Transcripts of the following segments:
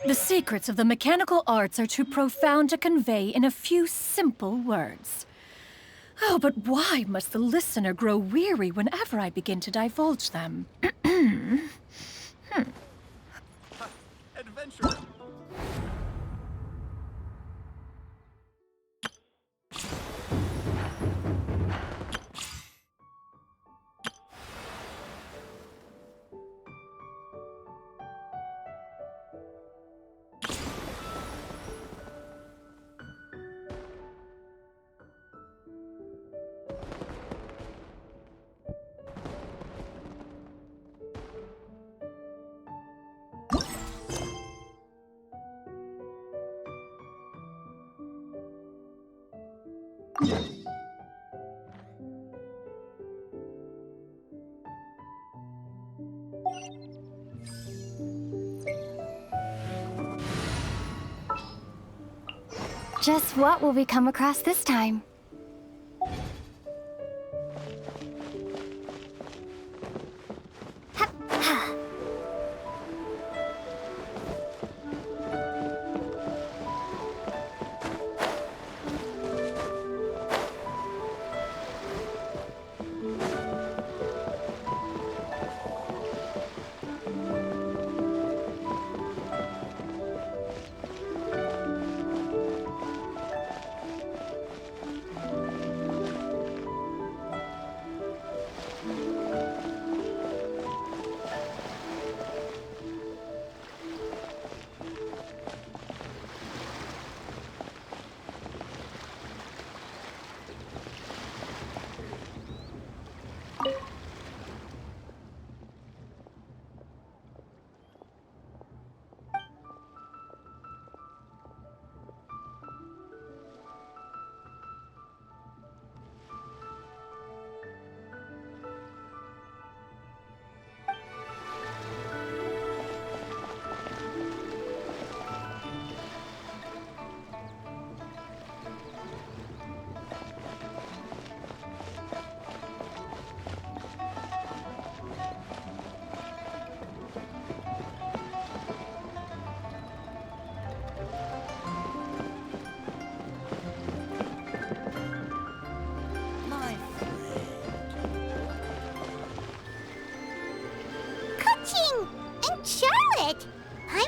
The secrets of the mechanical arts are too profound to convey in a few simple words. Oh, but why must the listener grow weary whenever I begin to divulge them? Adventure! Just what will we come across this time?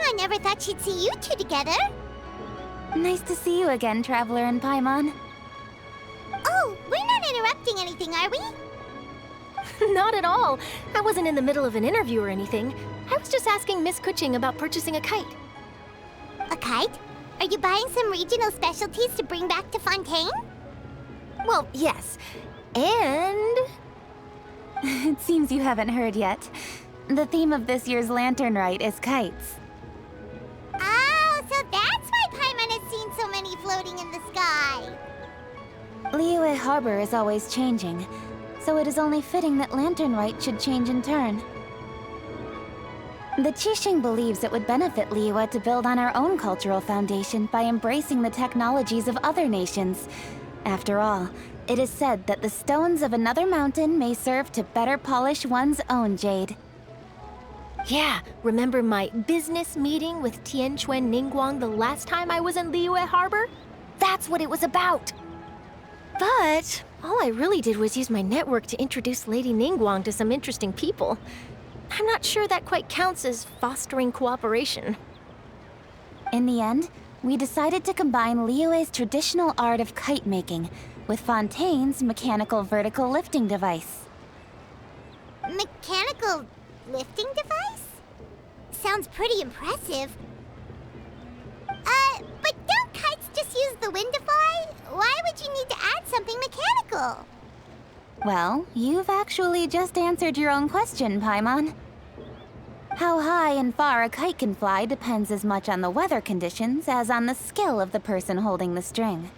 I never thought she'd see you two together. Nice to see you again, Traveler and Paimon. Oh, we're not interrupting anything, are we? Not at all. I wasn't in the middle of an interview or anything. I was just asking Miss Kuching about purchasing a kite. A kite? Are you buying some regional specialties to bring back to Fontaine? Well, yes. And... It seems you haven't heard yet. The theme of this year's Lantern Rite is kites. Oh, so that's why Paimon has seen so many floating in the sky. Liyue Harbor is always changing, so it is only fitting that Lantern Rite should change in turn. The Qixing believes it would benefit Liyue to build on our own cultural foundation by embracing the technologies of other nations. After all, it is said that the stones of another mountain may serve to better polish one's own jade. Yeah, remember my business meeting with Tianquan Ningguang the last time I was in Liyue Harbor? That's what it was about. But all I really did was use my network to introduce Lady Ningguang to some interesting people. I'm not sure that quite counts as fostering cooperation. In the end, we decided to combine Liyue's traditional art of kite making with Fontaine's mechanical vertical lifting device. Mechanical lifting device? Sounds pretty impressive. But don't kites just use the wind to fly? Why would you need to add something mechanical? Well, you've actually just answered your own question, Paimon. How high and far a kite can fly depends as much on the weather conditions as on the skill of the person holding the string.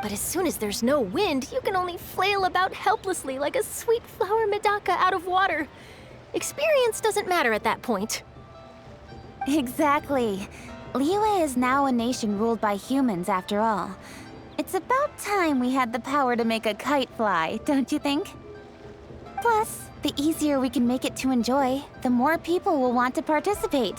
But as soon as there's no wind, you can only flail about helplessly like a sweet flower medaka out of water. Experience doesn't matter at that point. Exactly. Liyue is now a nation ruled by humans, after all. It's about time we had the power to make a kite fly, don't you think? Plus, the easier we can make it to enjoy, the more people will want to participate.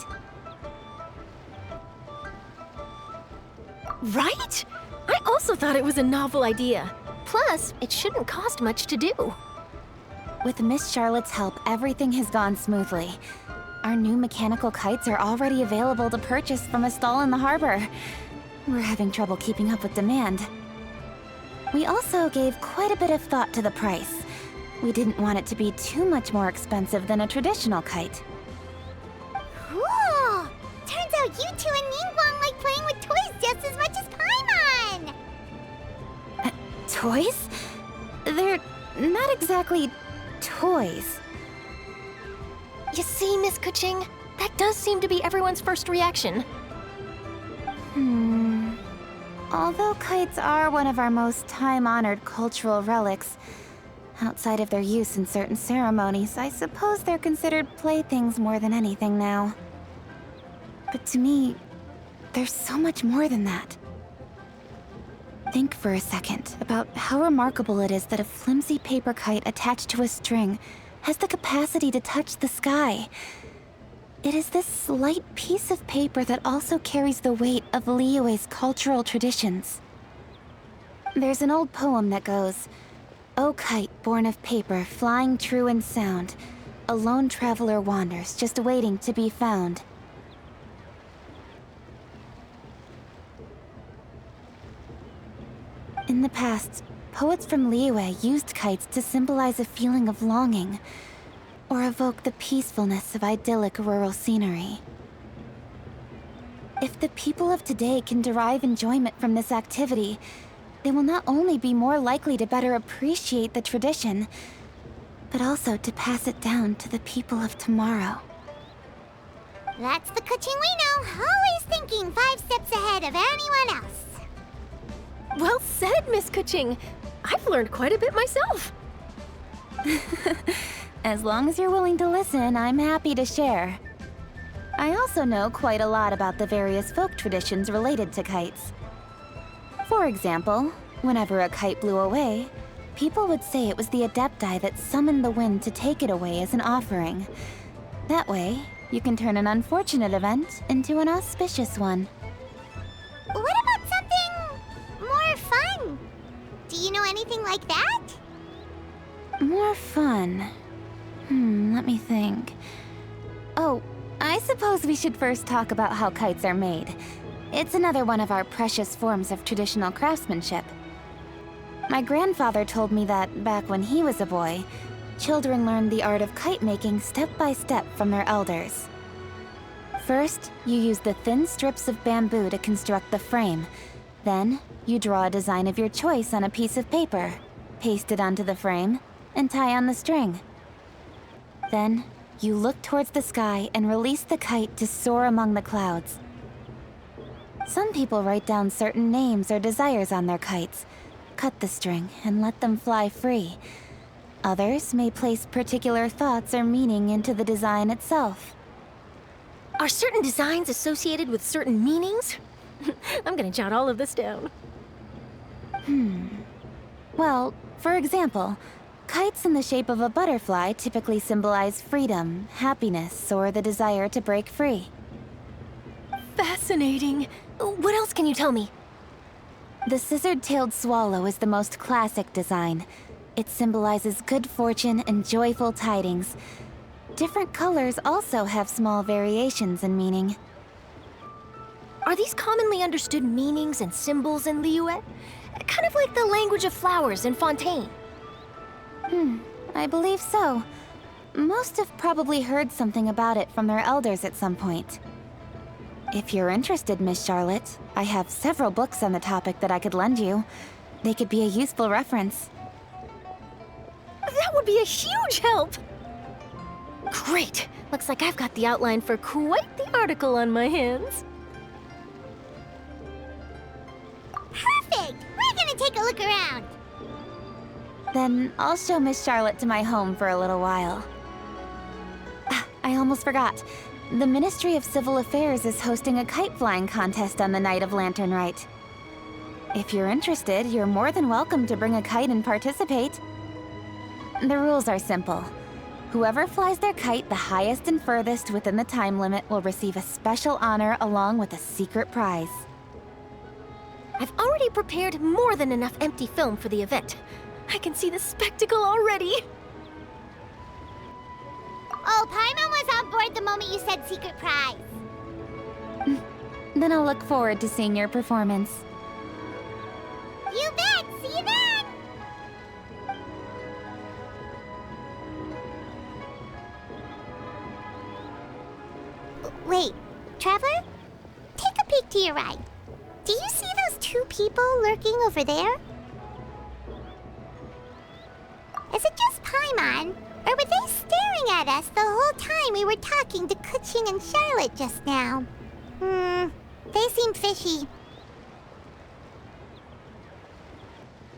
Right? I also thought it was a novel idea. Plus, it shouldn't cost much to do. With Miss Charlotte's help, everything has gone smoothly. Our new mechanical kites are already available to purchase from a stall in the harbor. We're having trouble keeping up with demand. We also gave quite a bit of thought to the price. We didn't want it to be too much more expensive than a traditional kite. Cool! Turns out you two and Ningguang like playing with toys just as much as Paimon! Toys? They're not exactly toys. You see, Miss Kuching? That does seem to be everyone's first reaction. Although kites are one of our most time-honored cultural relics, outside of their use in certain ceremonies, I suppose they're considered playthings more than anything now. But to me, there's so much more than that. Think for a second about how remarkable it is that a flimsy paper kite attached to a string has the capacity to touch the sky. It is this slight piece of paper that also carries the weight of Liyue's cultural traditions. There's an old poem that goes, "O kite born of paper, flying true and sound, a lone traveler wanders, just waiting to be found." In the past, poets from Liyue used kites to symbolize a feeling of longing, or evoke the peacefulness of idyllic rural scenery. If the people of today can derive enjoyment from this activity, they will not only be more likely to better appreciate the tradition, but also to pass it down to the people of tomorrow. That's the Kuching we know, always thinking 5 steps ahead of anyone else. Well said, Miss Kuching. I've learned quite a bit myself. As long as you're willing to listen, I'm happy to share. I also know quite a lot about the various folk traditions related to kites. For example, whenever a kite blew away, people would say it was the Adepti that summoned the wind to take it away as an offering. That way, you can turn an unfortunate event into an auspicious one. What about something more fun? Do you know anything like that? More fun. Let me think. Oh, I suppose we should first talk about how kites are made. It's another one of our precious forms of traditional craftsmanship. My grandfather told me that, back when he was a boy, children learned the art of kite making step by step from their elders. First, you use the thin strips of bamboo to construct the frame. Then, you draw a design of your choice on a piece of paper, paste it onto the frame, and tie on the string. Then, you look towards the sky and release the kite to soar among the clouds. Some people write down certain names or desires on their kites, cut the string, and let them fly free. Others may place particular thoughts or meaning into the design itself. Are certain designs associated with certain meanings? I'm gonna jot all of this down. Well, for example, Kites in the shape of a butterfly typically symbolize freedom, happiness, or the desire to break free. Fascinating. What else can you tell me? The scissored-tailed swallow is the most classic design. It symbolizes good fortune and joyful tidings. Different colors also have small variations in meaning. Are these commonly understood meanings and symbols in Liyue? Kind of like the language of flowers in Fontaine. I believe so. Most have probably heard something about it from their elders at some point. If you're interested, Miss Charlotte, I have several books on the topic that I could lend you. They could be a useful reference. That would be a huge help! Great! Looks like I've got the outline for quite the article on my hands. Perfect! We're gonna take a look around. Then I'll show Miss Charlotte to my home for a little while. I almost forgot. The Ministry of Civil Affairs is hosting a kite flying contest on the night of Lantern Rite. If you're interested, you're more than welcome to bring a kite and participate. The rules are simple. Whoever flies their kite the highest and furthest within the time limit will receive a special honor along with a secret prize. I've already prepared more than enough empty film for the event. I can see the spectacle already. Oh, Paimon was on board the moment you said secret prize. Then I'll look forward to seeing your performance. You bet! See you then! Wait, Traveler? Take a peek to your right. Do you see those two people lurking over there? Is it just Paimon? Or were they staring at us the whole time we were talking to Kuching and Charlotte just now? They seem fishy.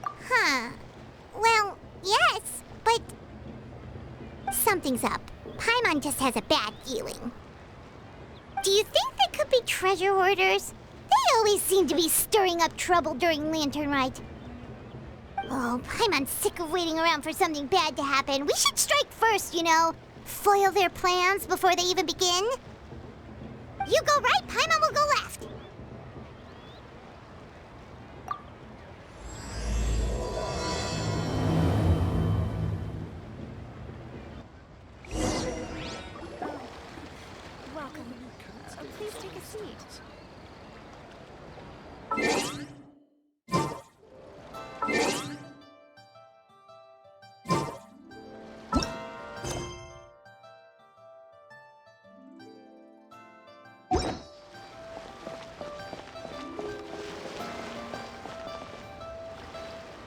Huh. Well, yes, but... something's up. Paimon just has a bad feeling. Do you think they could be treasure hoarders? They always seem to be stirring up trouble during Lantern Rite. Oh, Paimon's sick of waiting around for something bad to happen. We should strike first, you know. Foil their plans before they even begin. You go right, Paimon will go left. Welcome. Please take a seat.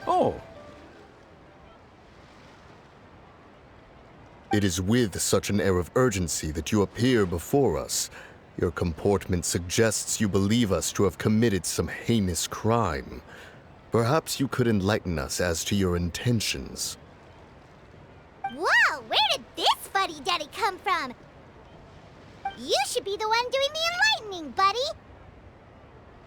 Oh. It is with such an air of urgency that you appear before us. Your comportment suggests you believe us to have committed some heinous crime. Perhaps you could enlighten us as to your intentions. Whoa, where did this fuddy-duddy come from? You should be the one doing the enlightening, buddy.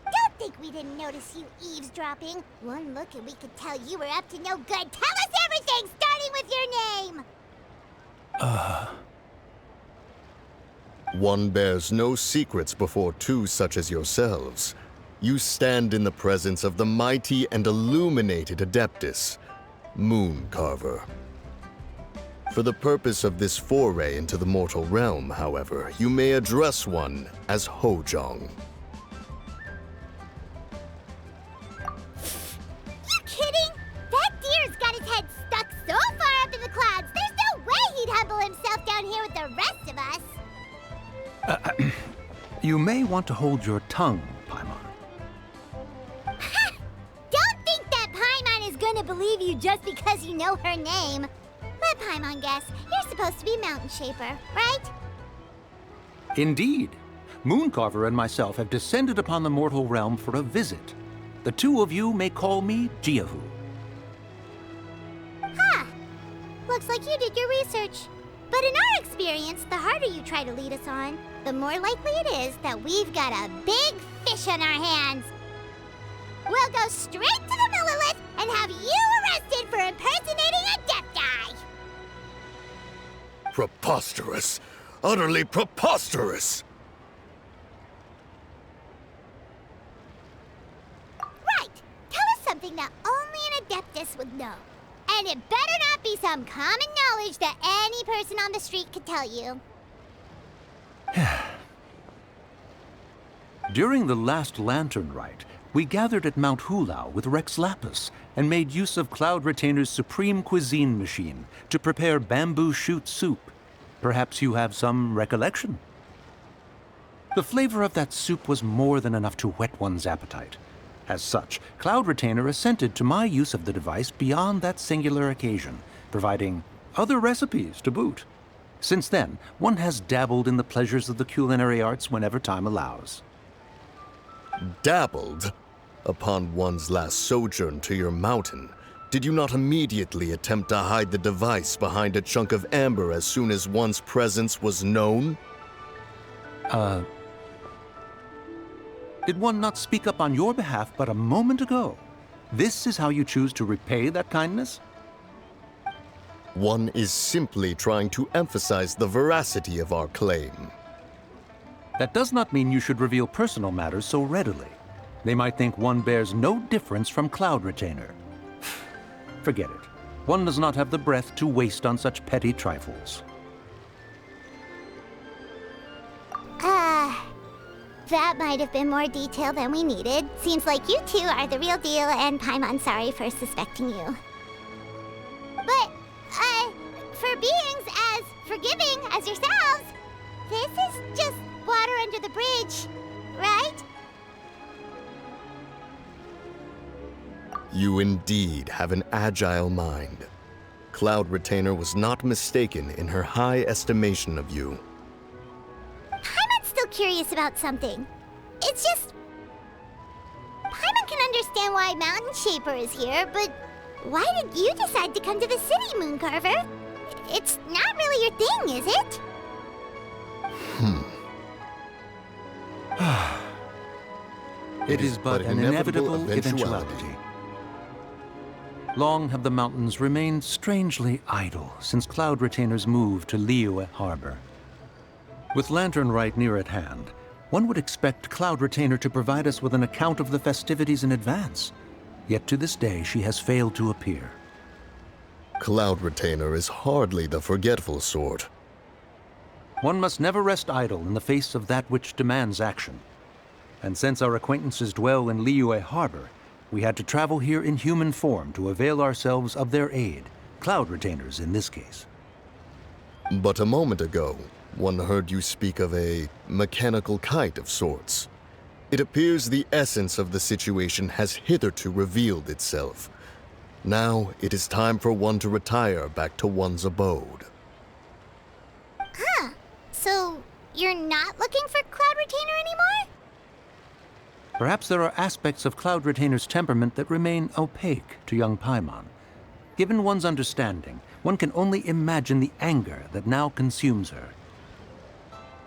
Don't think we didn't notice you eavesdropping. One look and we could tell you were up to no good. Tell us everything, starting with your name. One bears no secrets before two such as yourselves. You stand in the presence of the mighty and illuminated Adeptus, Mooncarver. For the purpose of this foray into the mortal realm, however, you may address one as Hojong. You kidding? That deer's got his head stuck so far up in the clouds, there's no way he'd humble himself down here with the rest of us. You may want to hold your tongue, Paimon. Ha! Don't think that Paimon is gonna believe you just because you know her name. Let Paimon guess, you're supposed to be Mountain Shaper, right? Indeed. Mooncarver and myself have descended upon the mortal realm for a visit. The two of you may call me Jiahu. Huh. Looks like you did your research. But in our experience, the harder you try to lead us on, the more likely it is that we've got a big fish on our hands. We'll go straight to the Millilith and have you arrested for impersonating a Death Guy! Preposterous! Utterly preposterous! Right! Tell us something that only an Adeptus would know. And it better not be some common knowledge that any person on the street could tell you. During the last Lantern Rite, we gathered at Mount Hulao with Rex Lapis and made use of Cloud Retainer's supreme cuisine machine to prepare bamboo shoot soup. Perhaps you have some recollection? The flavor of that soup was more than enough to whet one's appetite. As such, Cloud Retainer assented to my use of the device beyond that singular occasion, providing other recipes to boot. Since then, one has dabbled in the pleasures of the culinary arts whenever time allows. Dabbled? Upon one's last sojourn to your mountain, did you not immediately attempt to hide the device behind a chunk of amber as soon as one's presence was known? Did one not speak up on your behalf but a moment ago? This is how you choose to repay that kindness? One is simply trying to emphasize the veracity of our claim. That does not mean you should reveal personal matters so readily. They might think one bears no difference from Cloud Retainer. Forget it. One does not have the breath to waste on such petty trifles. That might have been more detail than we needed. Seems like you two are the real deal, and Paimon's sorry for suspecting you. But, for beings as forgiving as yourselves, this is just water under the bridge, right? You indeed have an agile mind. Cloud Retainer was not mistaken in her high estimation of you. Paimon's still curious about something. It's just... Paimon can understand why Mountain Shaper is here, but why did you decide to come to the city, Mooncarver? It's not really your thing, is it? It is but an inevitable eventuality. Long have the mountains remained strangely idle since Cloud Retainer's move to Liyue Harbor. With Lantern Rite near at hand, one would expect Cloud Retainer to provide us with an account of the festivities in advance. Yet to this day, she has failed to appear. Cloud Retainer is hardly the forgetful sort. One must never rest idle in the face of that which demands action. And since our acquaintances dwell in Liyue Harbor, we had to travel here in human form to avail ourselves of their aid, Cloud Retainers in this case. But a moment ago, one heard you speak of a mechanical kite of sorts. It appears the essence of the situation has hitherto revealed itself. Now it is time for one to retire back to one's abode. So, you're not looking for Cloud Retainer anymore? Perhaps there are aspects of Cloud Retainer's temperament that remain opaque to young Paimon. Given one's understanding, one can only imagine the anger that now consumes her.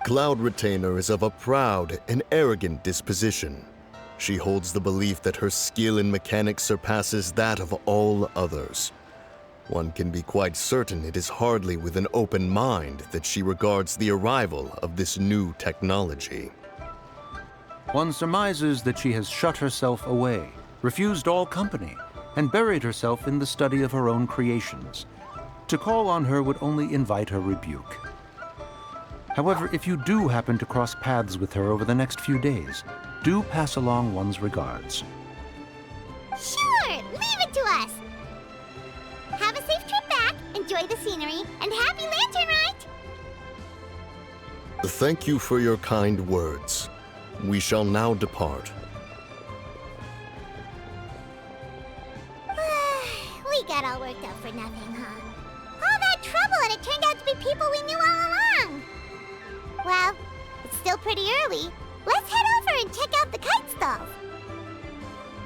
Cloud Retainer is of a proud and arrogant disposition. She holds the belief that her skill in mechanics surpasses that of all others. One can be quite certain it is hardly with an open mind that she regards the arrival of this new technology. One surmises that she has shut herself away, refused all company, and buried herself in the study of her own creations. To call on her would only invite her rebuke. However, if you do happen to cross paths with her over the next few days, do pass along one's regards. Sure, leave it to us. Have a safe trip back, enjoy the scenery, and happy Lantern Rite! Thank you for your kind words. We shall now depart. We got all worked up for nothing, huh? All that trouble, and it turned out to be people we knew all along. Well, it's still pretty early. Let's head over and check out the kite stalls.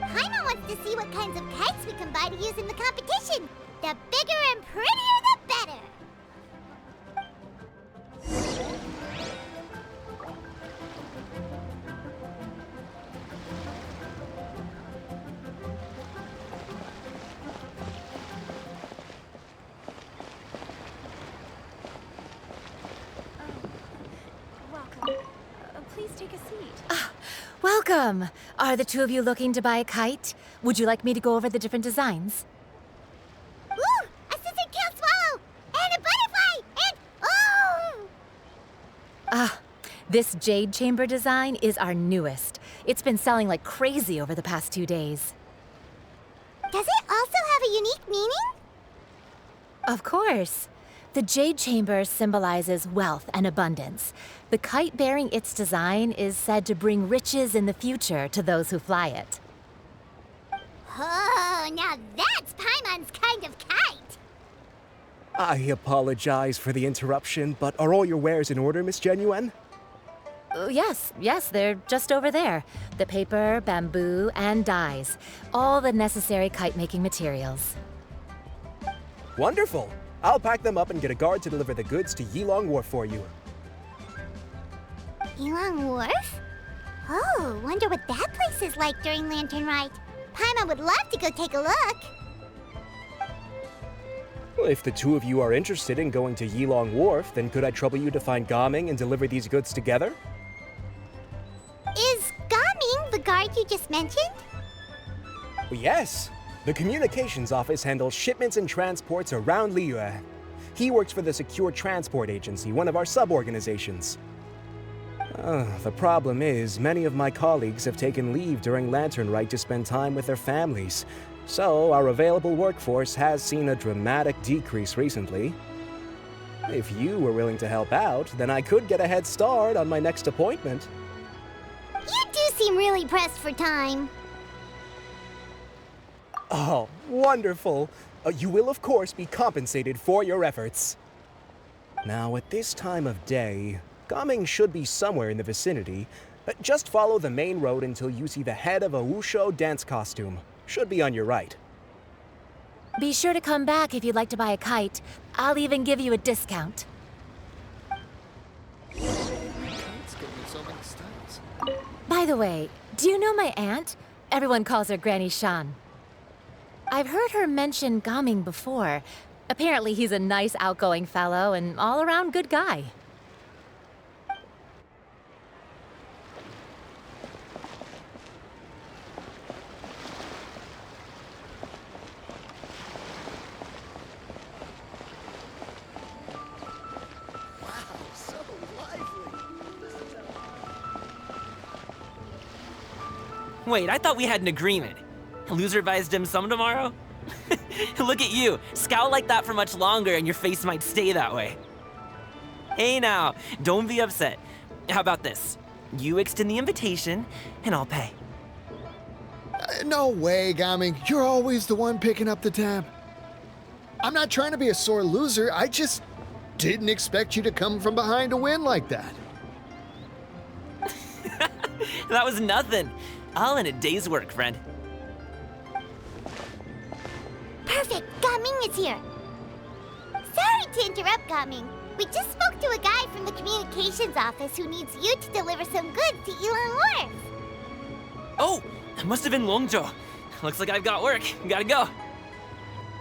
Paimon wants to see what kinds of kites we can buy to use in the competition. The bigger and prettier, the better. Welcome! Are the two of you looking to buy a kite? Would you like me to go over the different designs? Ooh! A scissor kill swallow! And a butterfly! And... oh! This jade chamber design is our newest. It's been selling like crazy over the past 2 days. Does it also have a unique meaning? Of course. The jade chamber symbolizes wealth and abundance. The kite bearing its design is said to bring riches in the future to those who fly it. Oh, now that's Paimon's kind of kite! I apologize for the interruption, but are all your wares in order, Miss Genuine? Yes, they're just over there. The paper, bamboo, and dyes. All the necessary kite-making materials. Wonderful! I'll pack them up and get a guard to deliver the goods to Yilong Wharf for you. Yilong Wharf? Oh, wonder what that place is like during Lantern Rite. Paimon would love to go take a look. Well, if the two of you are interested in going to Yilong Wharf, then could I trouble you to find Gaming and deliver these goods together? Is Gaming the guard you just mentioned? Well, yes. The communications office handles shipments and transports around Liyue. He works for the Secure Transport Agency, one of our sub-organizations. The problem is, many of my colleagues have taken leave during Lantern Rite to spend time with their families, so our available workforce has seen a dramatic decrease recently. If you were willing to help out, then I could get a head start on my next appointment. You do seem really pressed for time. Oh, wonderful! You will, of course, be compensated for your efforts. Now, at this time of day, Gaming should be somewhere in the vicinity. Just follow the main road until you see the head of a Wushu dance costume. Should be on your right. Be sure to come back if you'd like to buy a kite. I'll even give you a discount. By the way, do you know my aunt? Everyone calls her Granny Shan. I've heard her mention Gaming before. Apparently he's a nice, outgoing fellow and all-around good guy. Wait, I thought we had an agreement. Loser buys dim sum tomorrow? Look at you, scowl like that for much longer and your face might stay that way. Hey now, don't be upset. How about this? You extend the invitation, and I'll pay. No way, Gaming. You're always the one picking up the tab. I'm not trying to be a sore loser. I just didn't expect you to come from behind to win like that. That was nothing. All in a day's work, friend. Perfect! Gaming is here! Sorry to interrupt, Gaming. We just spoke to a guy from the communications office who needs you to deliver some goods to Yilong Wharf. Oh, that must have been Longzhou. Looks like I've got work. Gotta go.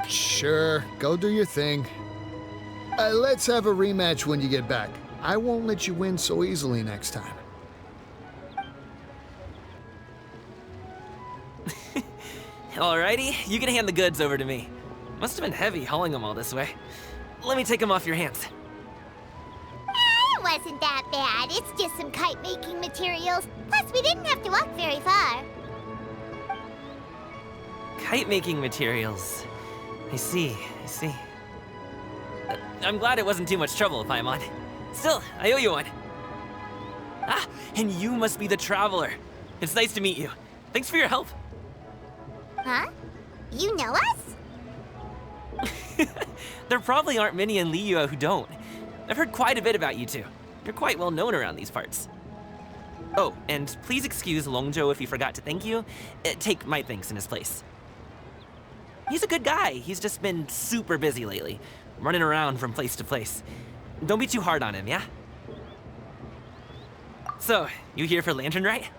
Sure, go do your thing. Let's have a rematch when you get back. I won't let you win so easily next time. Alrighty, you can hand the goods over to me. Must have been heavy hauling them all this way. Let me take them off your hands. It wasn't that bad. It's just some kite-making materials. Plus, we didn't have to walk very far. Kite-making materials. I see. I'm glad it wasn't too much trouble, Paimon. Still, I owe you one. Ah, and you must be the traveler. It's nice to meet you. Thanks for your help. Huh? You know us? There probably aren't many in Liyue who don't. I've heard quite a bit about you two. You're quite well known around these parts. Oh, and please excuse Longzhou if he forgot to thank you. Take my thanks in his place. He's a good guy. He's just been super busy lately, running around from place to place. Don't be too hard on him, yeah? So, you here for Lantern Rite?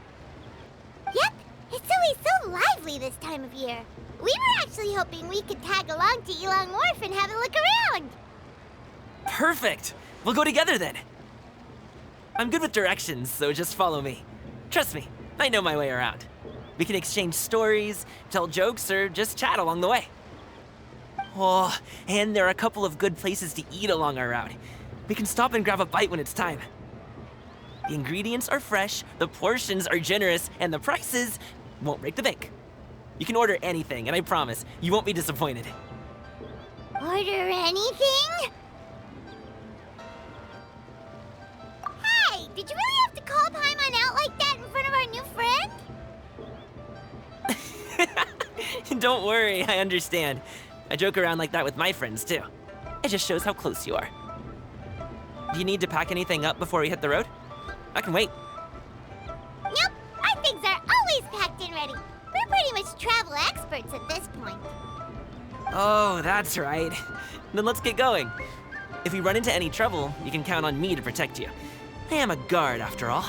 Yep. It's always so lively this time of year. We were actually hoping we could tag along to Yilong Wharf and have a look around. Perfect! We'll go together then. I'm good with directions, so just follow me. Trust me, I know my way around. We can exchange stories, tell jokes, or just chat along the way. Oh, and there are a couple of good places to eat along our route. We can stop and grab a bite when it's time. The ingredients are fresh, the portions are generous, and the prices won't break the bank. You can order anything, and I promise, you won't be disappointed. Order anything? Hey, did you really have to call Paimon out like that in front of our new friend? Don't worry, I understand. I joke around like that with my friends, too. It just shows how close you are. Do you need to pack anything up before we hit the road? I can wait. Nope, our things are always packed and ready. We're pretty much travel experts at this point. Oh, that's right. Then let's get going. If we run into any trouble, you can count on me to protect you. I am a guard, after all.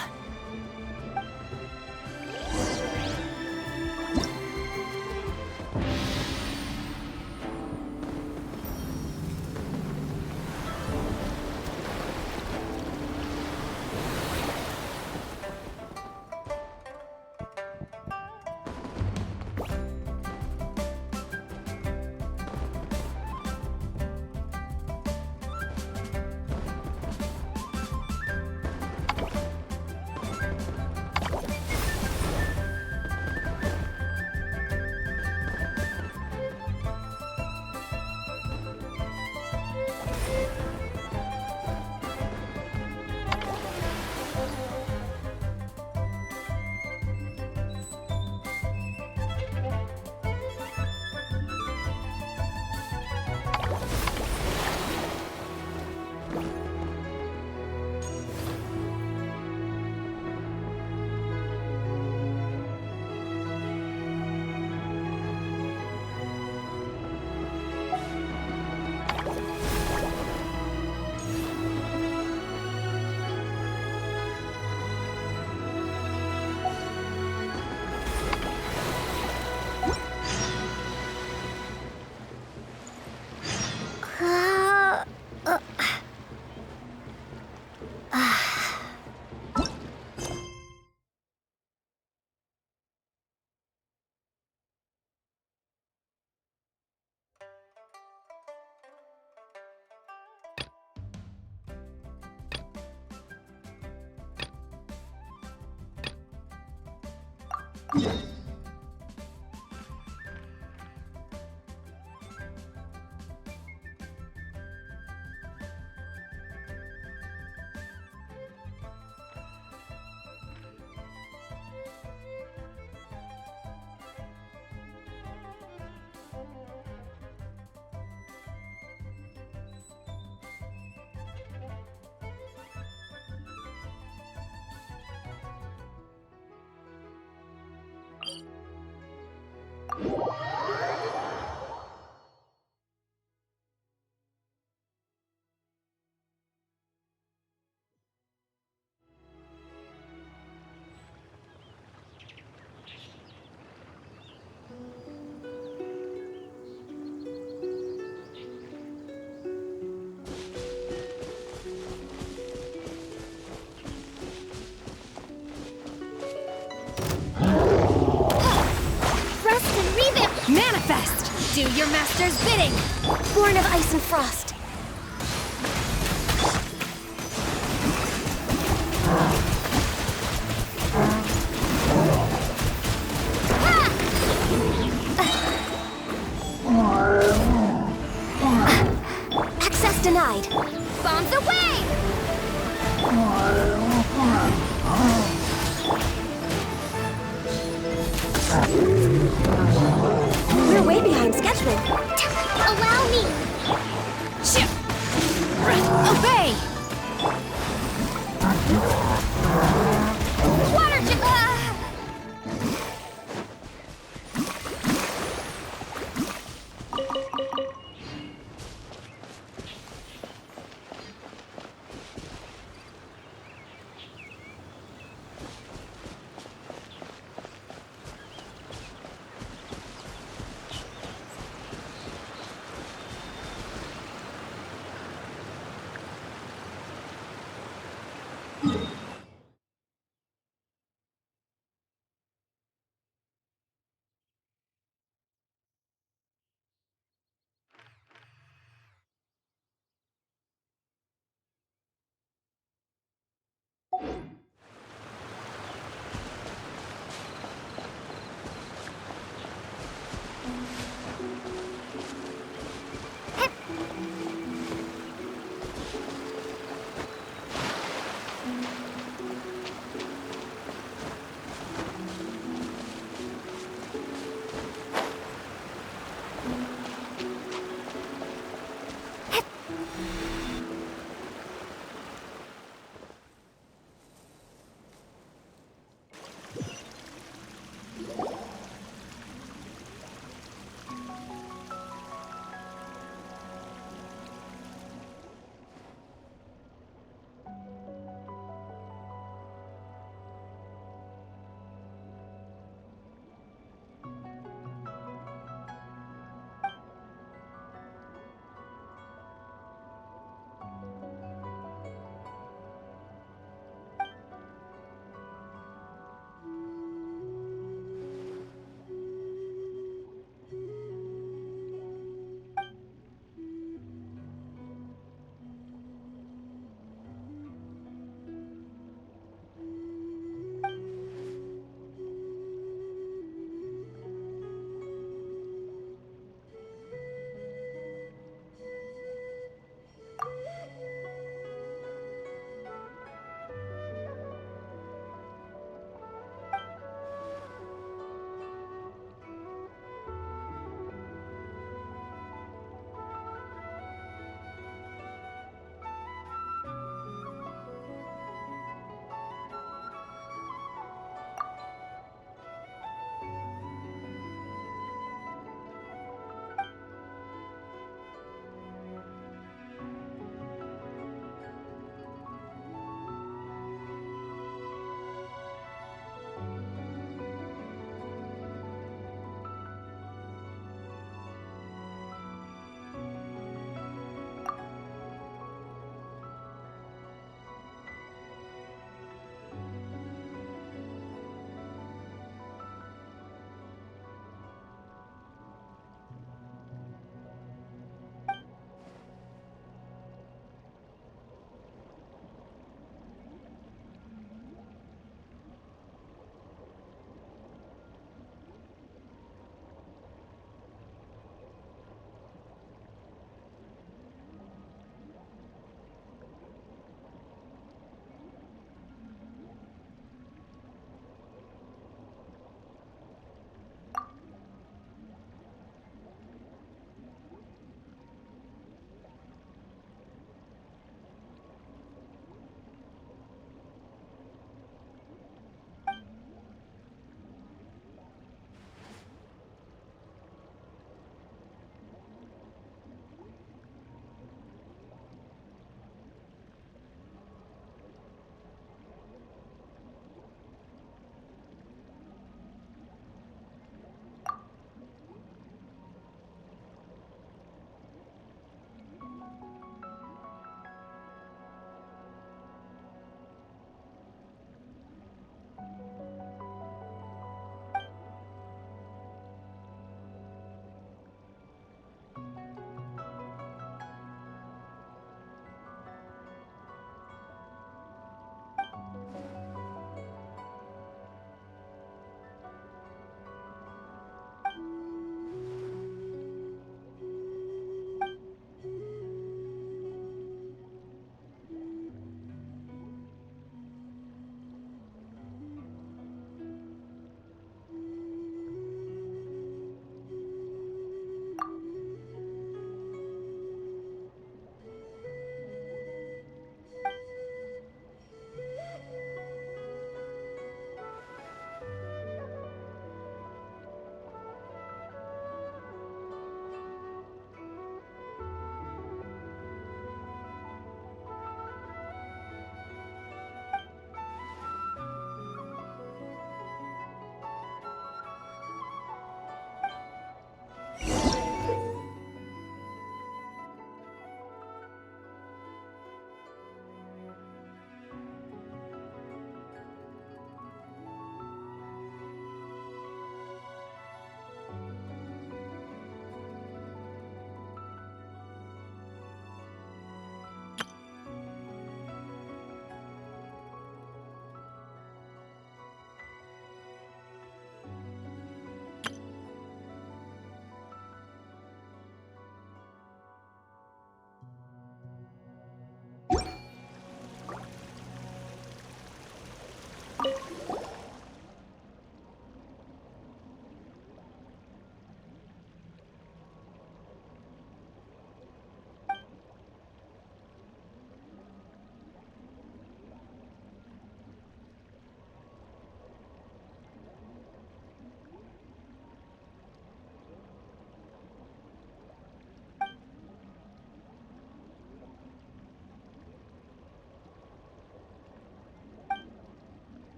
Manifest! Do your master's bidding! Born of ice and frost. Access denied. Bombs away! We're way behind schedule. Allow me! Ship! Obey! Water jet!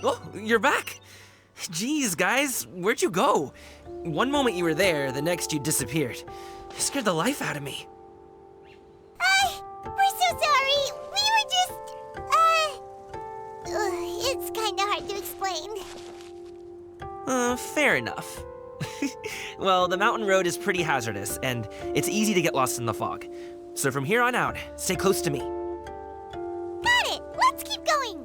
Oh, you're back. Jeez, guys, where'd you go? One moment you were there, the next you disappeared. You scared the life out of me. We're so sorry. We were just, it's kinda hard to explain. Fair enough. Well, the mountain road is pretty hazardous, and it's easy to get lost in the fog. So from here on out, stay close to me. Got it. Let's keep going.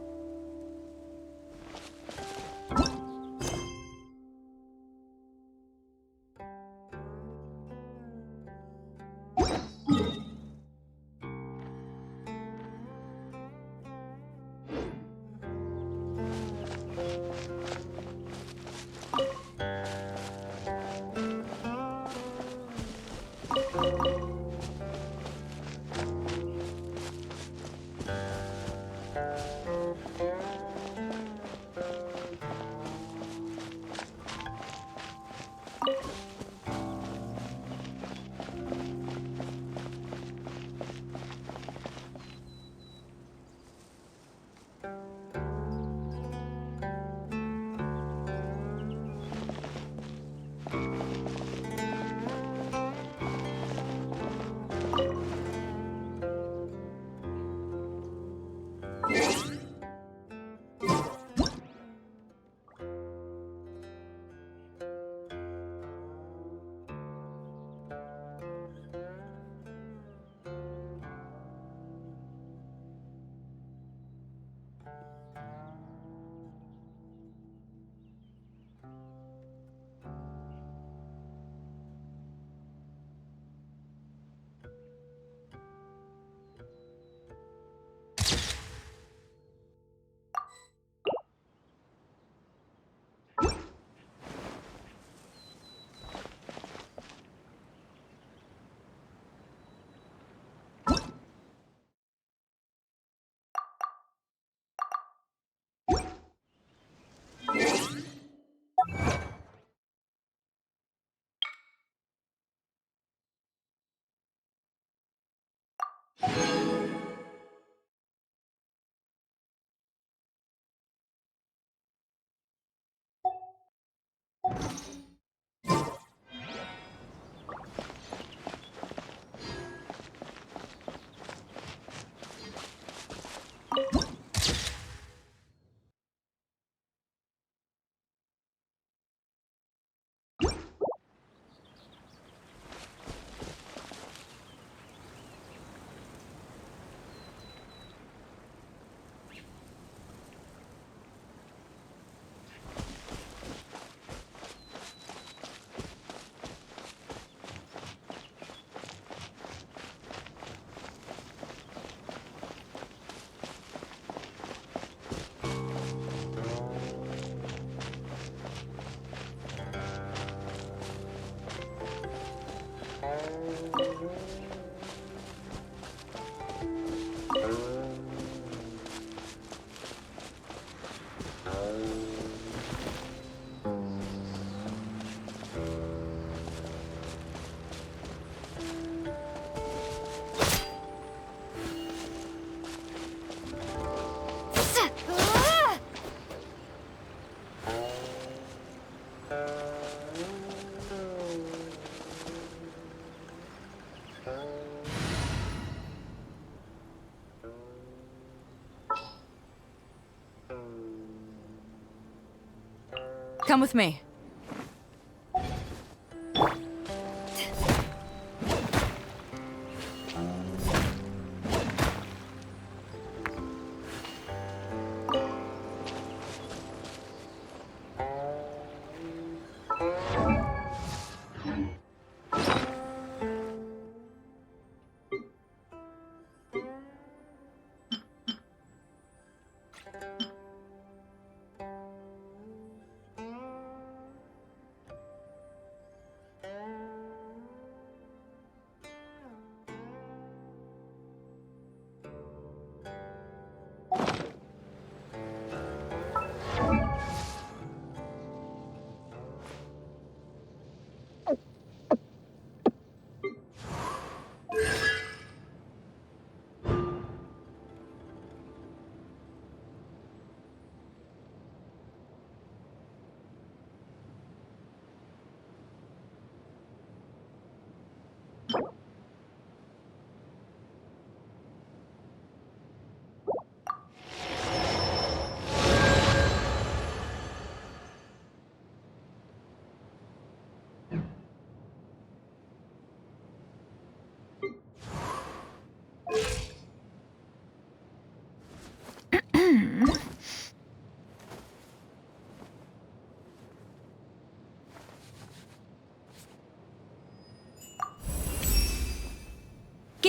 Come with me.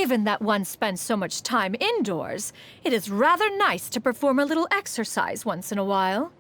Given that one spends so much time indoors, it is rather nice to perform a little exercise once in a while.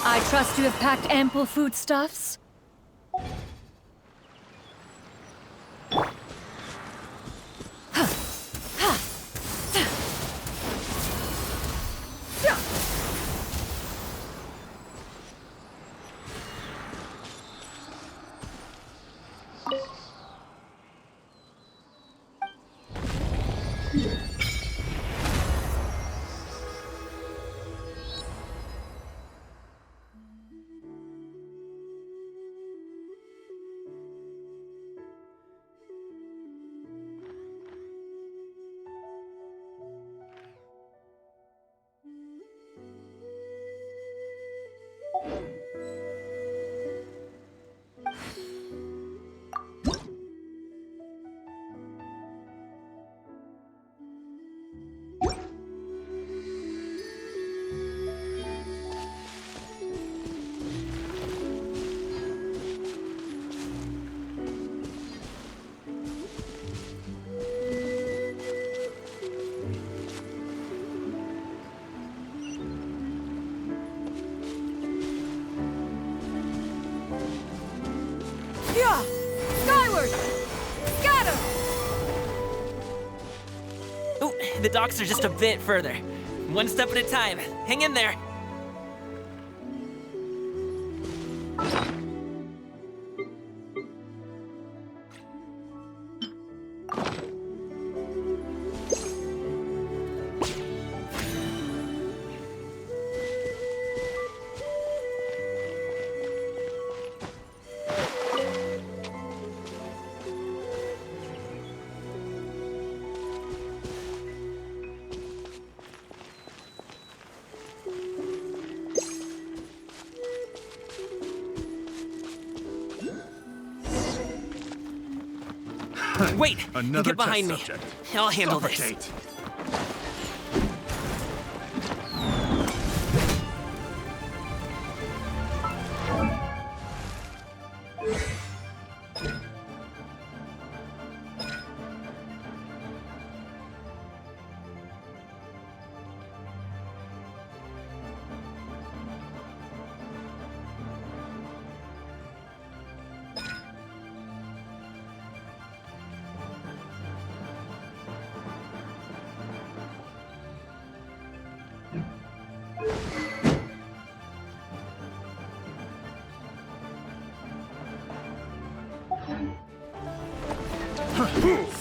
I trust you have packed ample foodstuffs? Skyward! Scatter! Oh, the docks are just a bit further. One step at a time. Hang in there. Wait! Another get behind me. test subject. I'll handle Suffocate. this.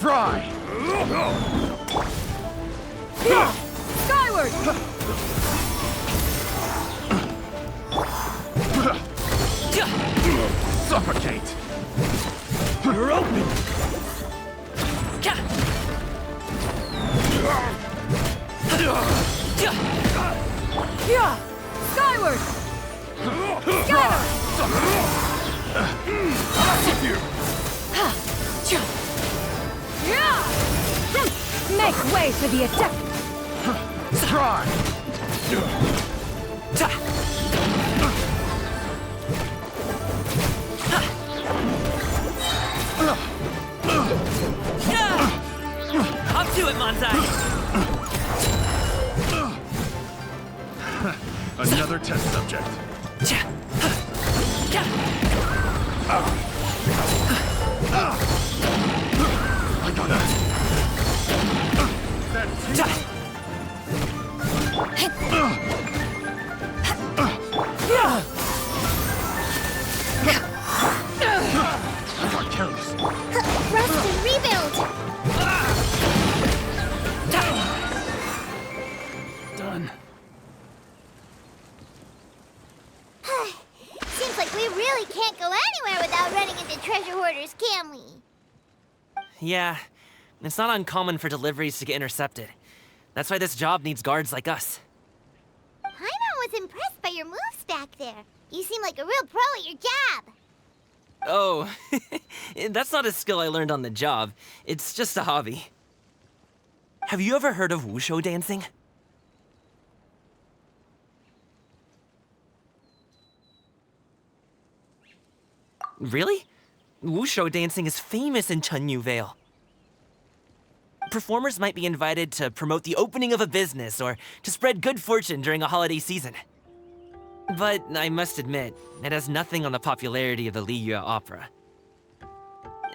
Fry! Skyward! Suffocate! You're open! Yeah! Skyward! Scatter! Yeah! Make way for the attack! Try! Up to it, Manzai! Another test subject. I got it. I got careless. Rest and rebuild! Done. Seems like we really can't go anywhere without running into treasure hoarders, can we? Yeah, it's not uncommon for deliveries to get intercepted. That's why this job needs guards like us. Paimon was impressed by your moves back there. You seem like a real pro at your job. Oh, that's not a skill I learned on the job. It's just a hobby. Have you ever heard of wushu dancing? Really? Wushu dancing is famous in Chunyu Vale. Performers might be invited to promote the opening of a business or to spread good fortune during a holiday season. But I must admit, it has nothing on the popularity of the Liyue opera.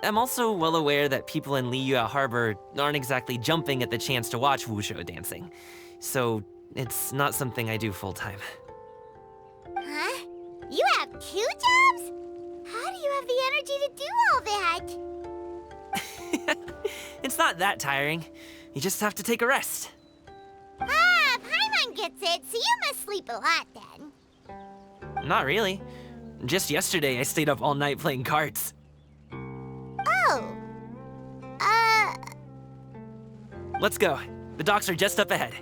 I'm also well aware that people in Liyue Harbor aren't exactly jumping at the chance to watch wushu dancing, so it's not something I do full-time. Huh? You have 2 jobs? How do you have the energy to do all that? It's not that tiring. You just have to take a rest. Ah, Paimon gets it, so you must sleep a lot then. Not really. Just yesterday, I stayed up all night playing cards. Oh. Let's go. The docks are just up ahead.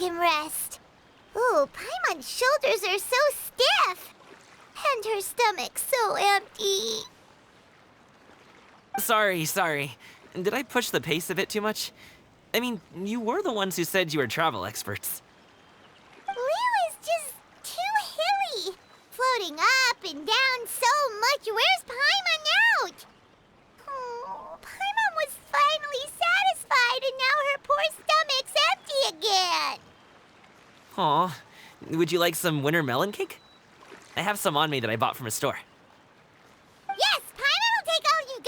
can rest. Ooh, Paimon's shoulders are so stiff. And her stomach so empty. Sorry. Did I push the pace a bit too much? I mean, you were the ones who said you were travel experts. Liyue is just too hilly. Floating up and down so much. Where's Paimon out? Oh, Paimon was finally satisfied and now her poor stomach's empty again. Aw, would you like some winter melon cake? I have some on me that I bought from a store. Yes, Paimon will take all you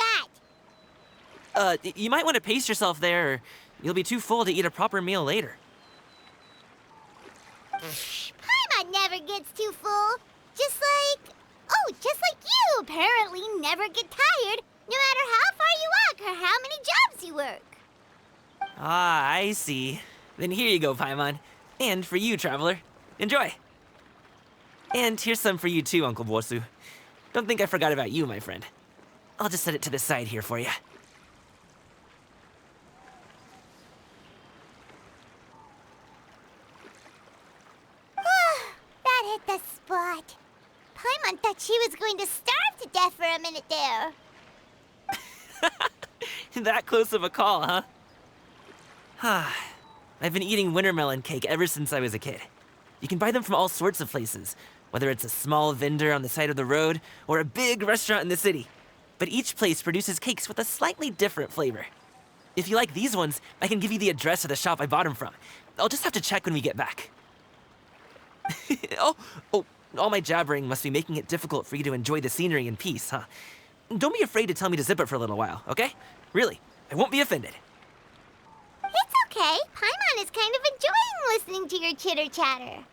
got. You might want to pace yourself there, or you'll be too full to eat a proper meal later. Paimon never gets too full. Just like you apparently never get tired, no matter how far you walk or how many jobs you work. Ah, I see. Then here you go, Paimon. And for you, traveler. Enjoy. And here's some for you too, Uncle Bosu. Don't think I forgot about you, my friend. I'll just set it to the side here for you. That hit the spot. Paimon thought she was going to starve to death for a minute there. That close of a call, huh? I've been eating winter melon cake ever since I was a kid. You can buy them from all sorts of places, whether it's a small vendor on the side of the road or a big restaurant in the city. But each place produces cakes with a slightly different flavor. If you like these ones, I can give you the address of the shop I bought them from. I'll just have to check when we get back. Oh, all my jabbering must be making it difficult for you to enjoy the scenery in peace, huh? Don't be afraid to tell me to zip it for a little while, okay? Really, I won't be offended. It's okay. Paimon is kind of enjoying listening to your chitter-chatter.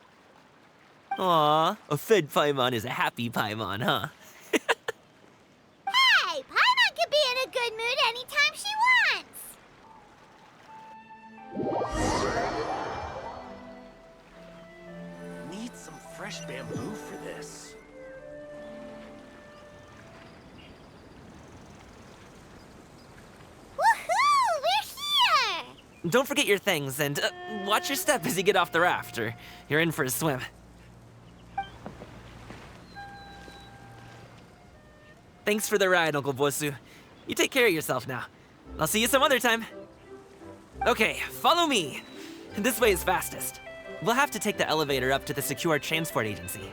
Aw, a fed Paimon is a happy Paimon, huh? Hey, Paimon could be in a good mood anytime she wants. Need some fresh bamboo for this. Woohoo! We're here! Don't forget your things, and watch your step as you get off the raft, or you're in for a swim. Thanks for the ride, Uncle Bosu. You take care of yourself now. I'll see you some other time. Okay, follow me. This way is fastest. We'll have to take the elevator up to the secure transport agency.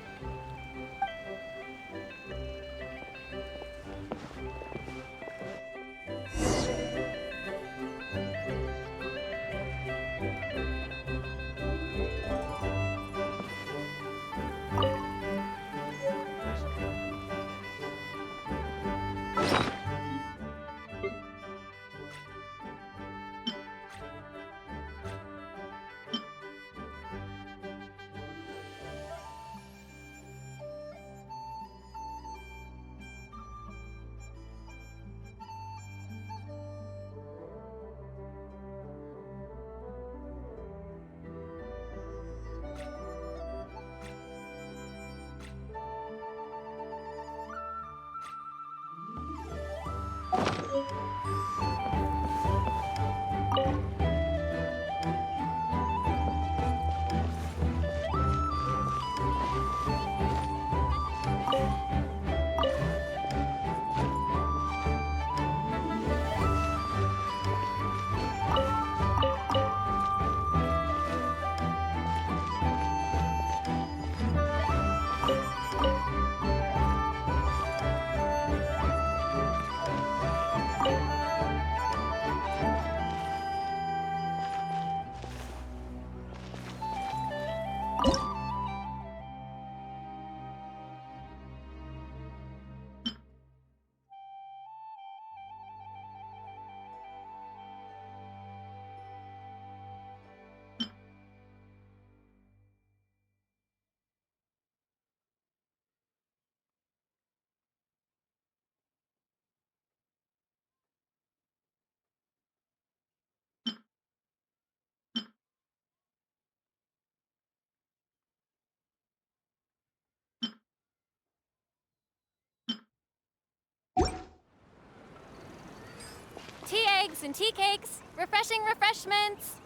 Tea eggs and tea cakes. Refreshing refreshments.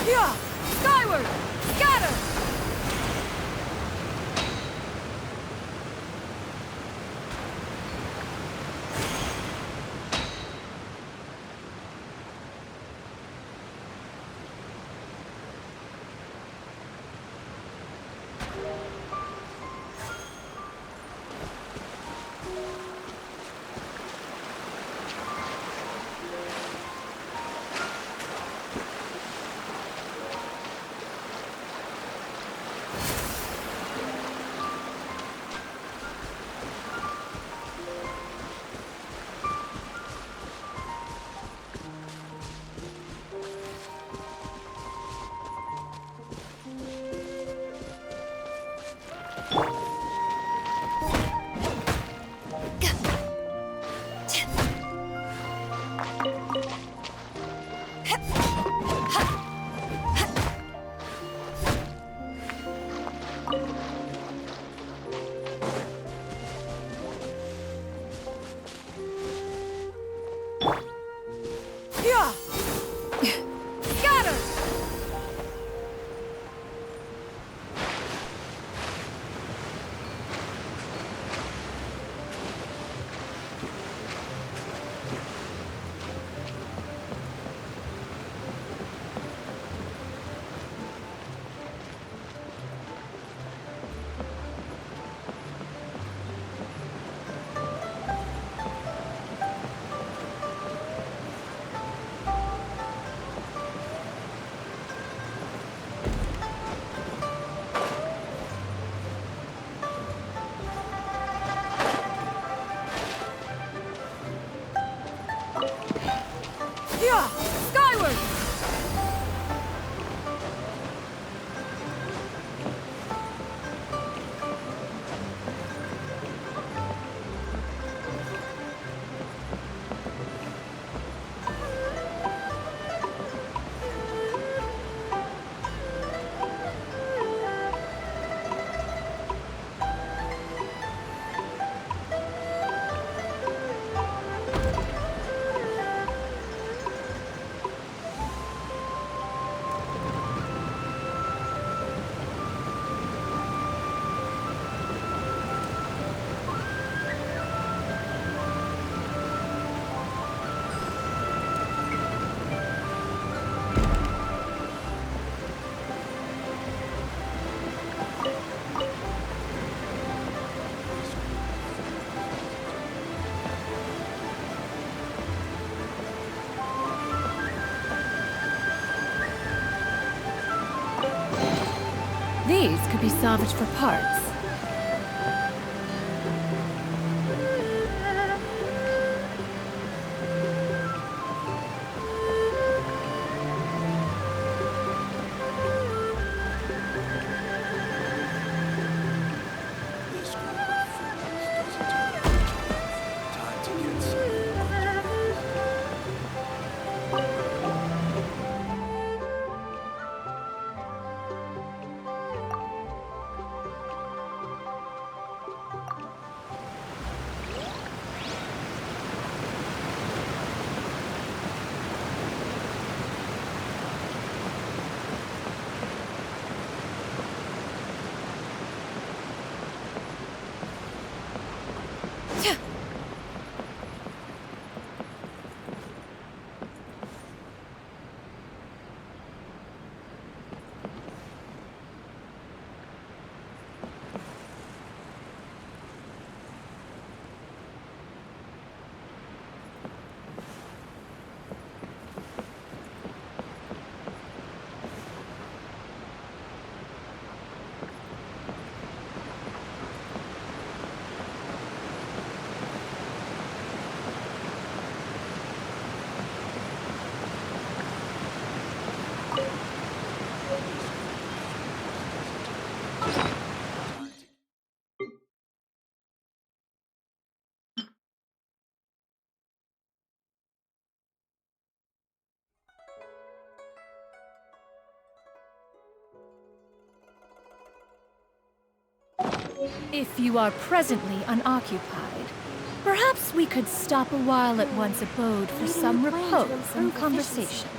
Yeah! Skyward! Scatter! Skyward! These could be salvaged for parts. If you are presently unoccupied, perhaps we could stop a while at one's abode for some repose and conversation.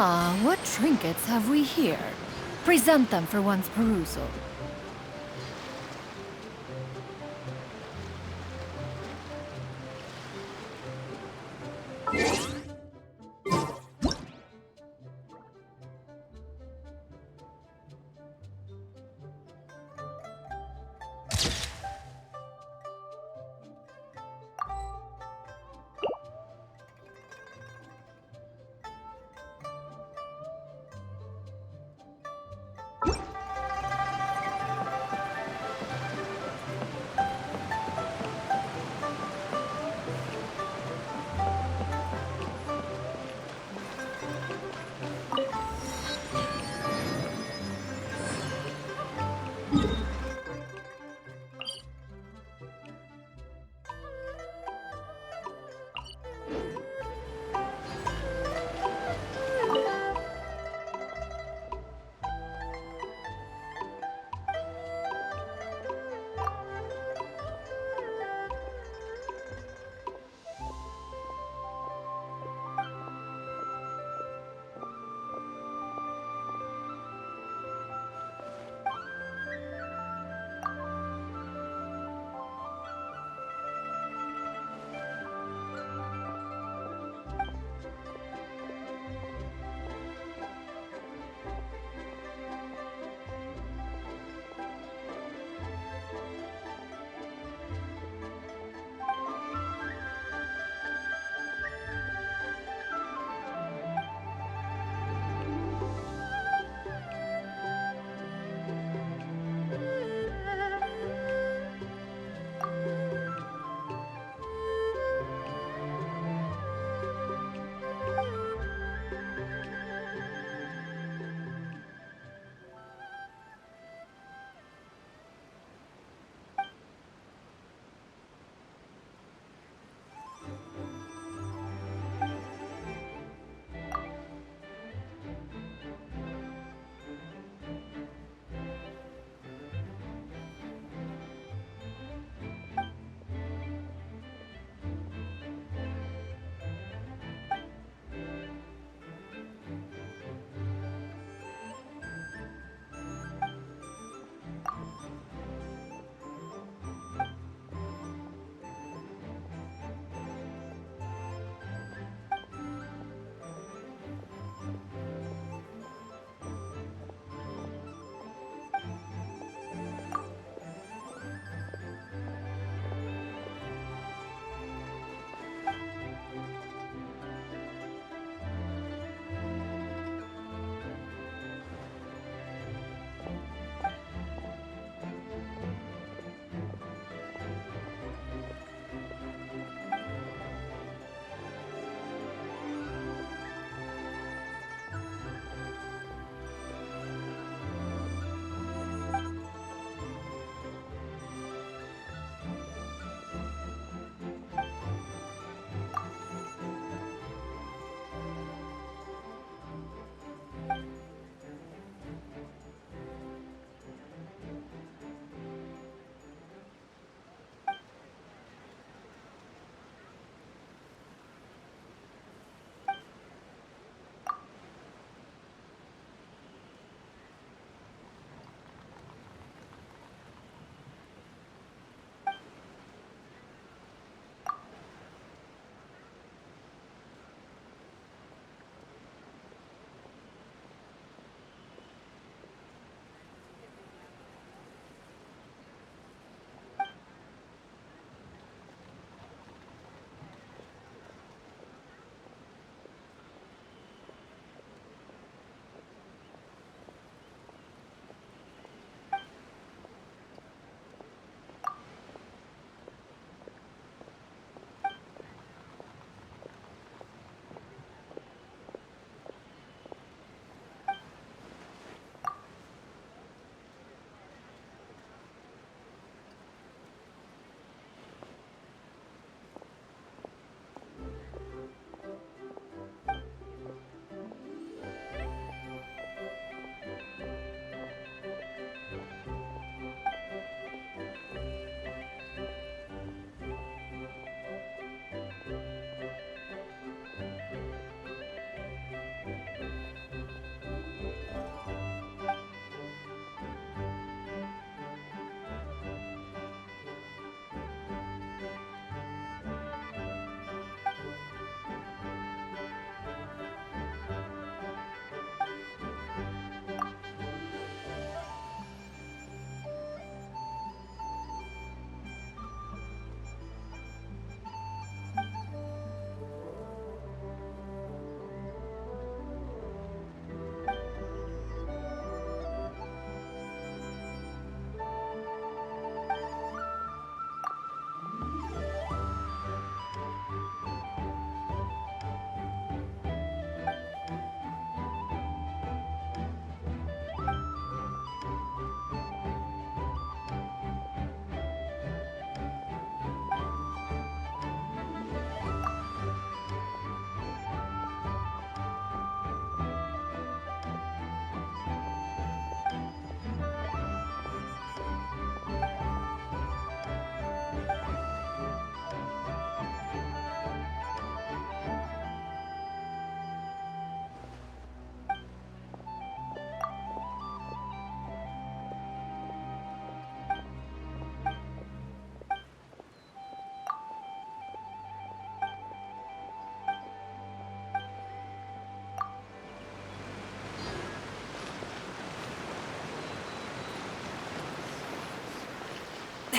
Ah, what trinkets have we here? Present them for one's perusal.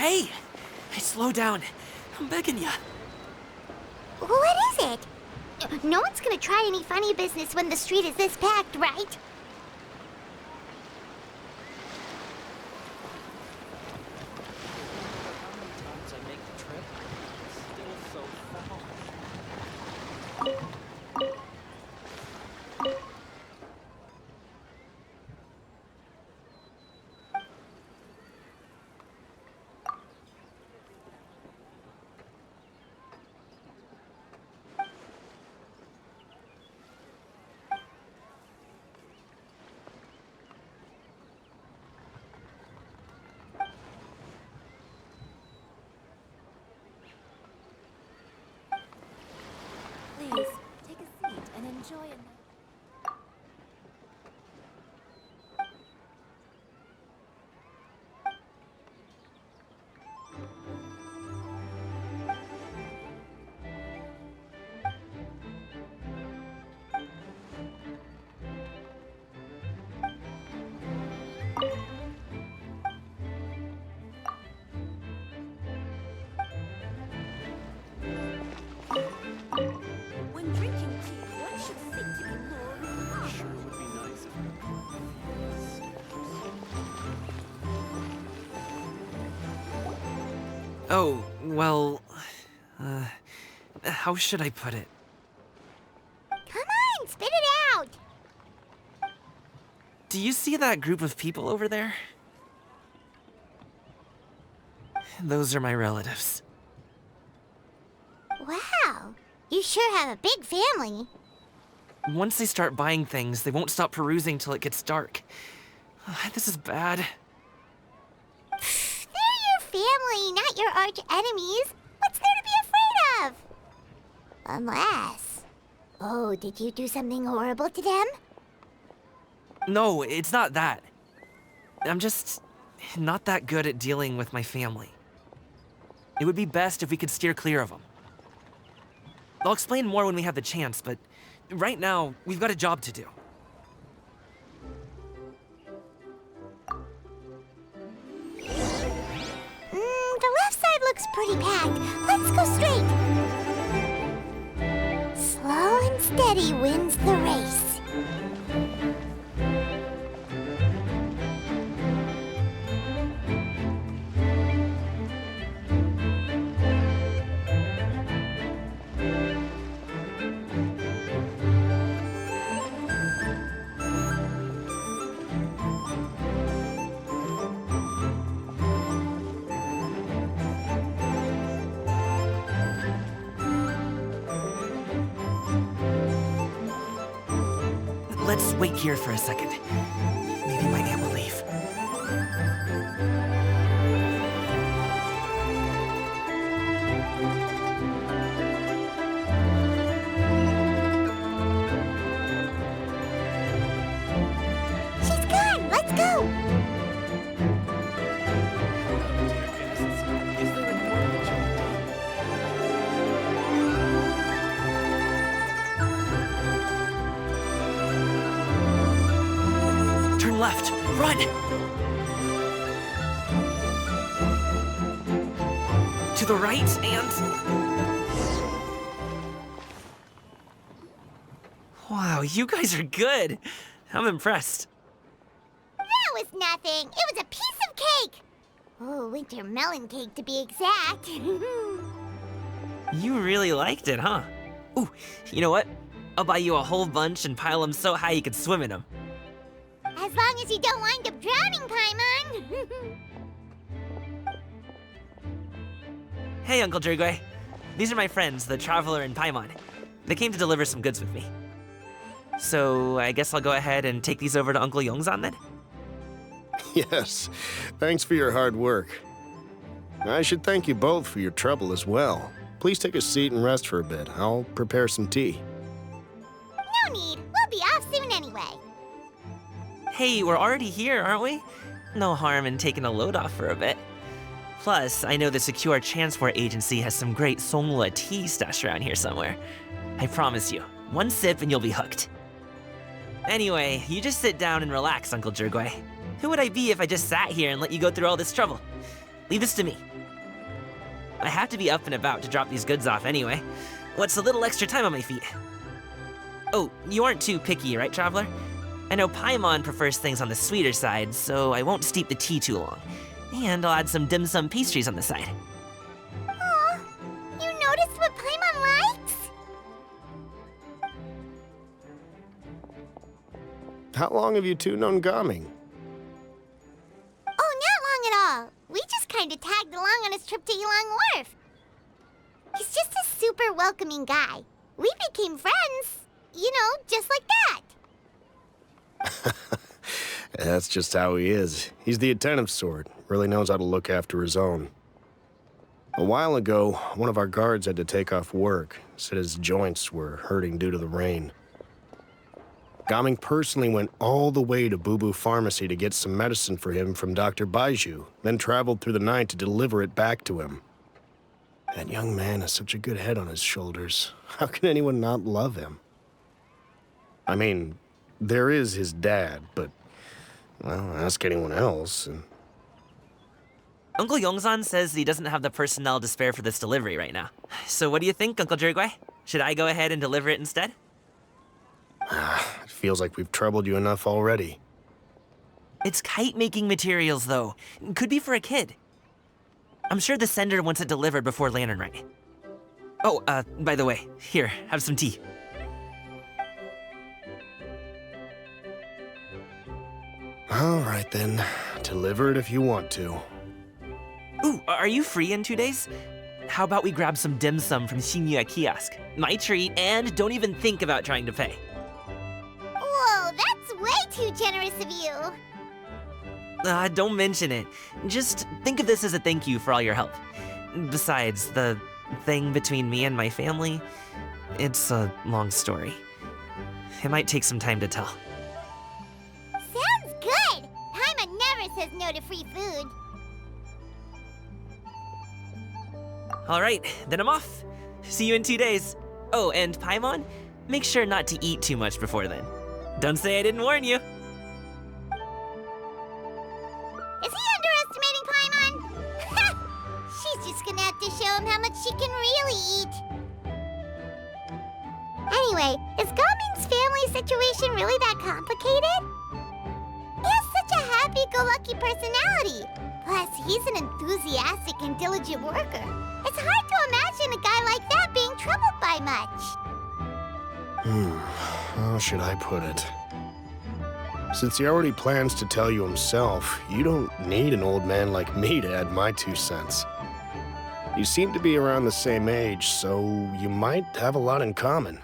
Hey! Hey, slow down. I'm begging ya. What is it? No one's gonna try any funny business when the street is this packed, right? Please, take a seat and enjoy it. When drinking tea, one should think to be more refined. Sure would be nice if Oh, well... how should I put it? Come on, spit it out! Do you see that group of people over there? Those are my relatives. Wow, you sure have a big family. Once they start buying things, they won't stop perusing till it gets dark. This is bad. They're your family, not your arch enemies. What's there to be afraid of? Unless... Oh, did you do something horrible to them? No, it's not that. I'm just not that good at dealing with my family. It would be best if we could steer clear of them. I'll explain more when we have the chance, but right now, we've got a job to do. The left side looks pretty packed. Let's go straight. Slow and steady wins the race. Let's wait here for a second. Maybe my aunt will leave. She's gone. Let's go. Turn left. Run! To the right and... Wow, you guys are good. I'm impressed. That was nothing. It was a piece of cake. Oh, winter melon cake to be exact. You really liked it, huh? Ooh, you know what? I'll buy you a whole bunch and pile them so high you could swim in them. As long as you don't wind up drowning, Paimon. Hey, Uncle Jirgwe. These are my friends, the Traveler and Paimon. They came to deliver some goods with me. So, I guess I'll go ahead and take these over to Uncle Yongzan then? Yes, thanks for your hard work. I should thank you both for your trouble as well. Please take a seat and rest for a bit. I'll prepare some tea. No need. We'll be off soon anyway. Hey, we're already here, aren't we? No harm in taking a load off for a bit. Plus, I know the Secure Transport Agency has some great Songhua tea stashed around here somewhere. I promise you, one sip and you'll be hooked. Anyway, you just sit down and relax, Uncle Jirgwe. Who would I be if I just sat here and let you go through all this trouble? Leave this to me. I have to be up and about to drop these goods off anyway. What's a little extra time on my feet? Oh, you aren't too picky, right, Traveler? I know Paimon prefers things on the sweeter side, so I won't steep the tea too long. And I'll add some dim sum pastries on the side. Aw, you noticed what Paimon likes? How long have you two known Gaming? Oh, not long at all. We just kinda tagged along on his trip to Yulong Wharf. He's just a super welcoming guy. We became friends, you know, just like that. That's just how he is. He's the attentive sort. Really knows how to look after his own. A while ago, one of our guards had to take off work. Said his joints were hurting due to the rain. Gaming personally went all the way to Boo Boo Pharmacy to get some medicine for him from Dr. Baiju, then traveled through the night to deliver it back to him. That young man has such a good head on his shoulders. How can anyone not love him? I mean, there is his dad, but, well, ask anyone else, and... Uncle Yongzan says he doesn't have the personnel to spare for this delivery right now. So what do you think, Uncle Jirgwei? Should I go ahead and deliver it instead? It feels like we've troubled you enough already. It's kite-making materials, though. Could be for a kid. I'm sure the sender wants it delivered before Lantern Rite. Oh, by the way, here, have some tea. All right, then. Deliver it if you want to. Ooh, are you free in 2 days? How about we grab some dim sum from Shinya Kiosk? My treat, and don't even think about trying to pay. Whoa, that's way too generous of you. Don't mention it. Just think of this as a thank you for all your help. Besides, the thing between me and my family, it's a long story. It might take some time to tell. Sounds good. Paimon never says no to free food. All right, then I'm off. See you in 2 days. Oh, and Paimon, make sure not to eat too much before then. Don't say I didn't warn you. Is he underestimating Paimon? She's just gonna have to show him how much she can really eat. Anyway, is Gaming's family situation really that complicated? He has such a happy-go-lucky personality. Plus, he's an enthusiastic and diligent worker. It's hard to imagine a guy like that being troubled by much. How should I put it? Since he already plans to tell you himself, you don't need an old man like me to add my 2 cents. You seem to be around the same age, so you might have a lot in common.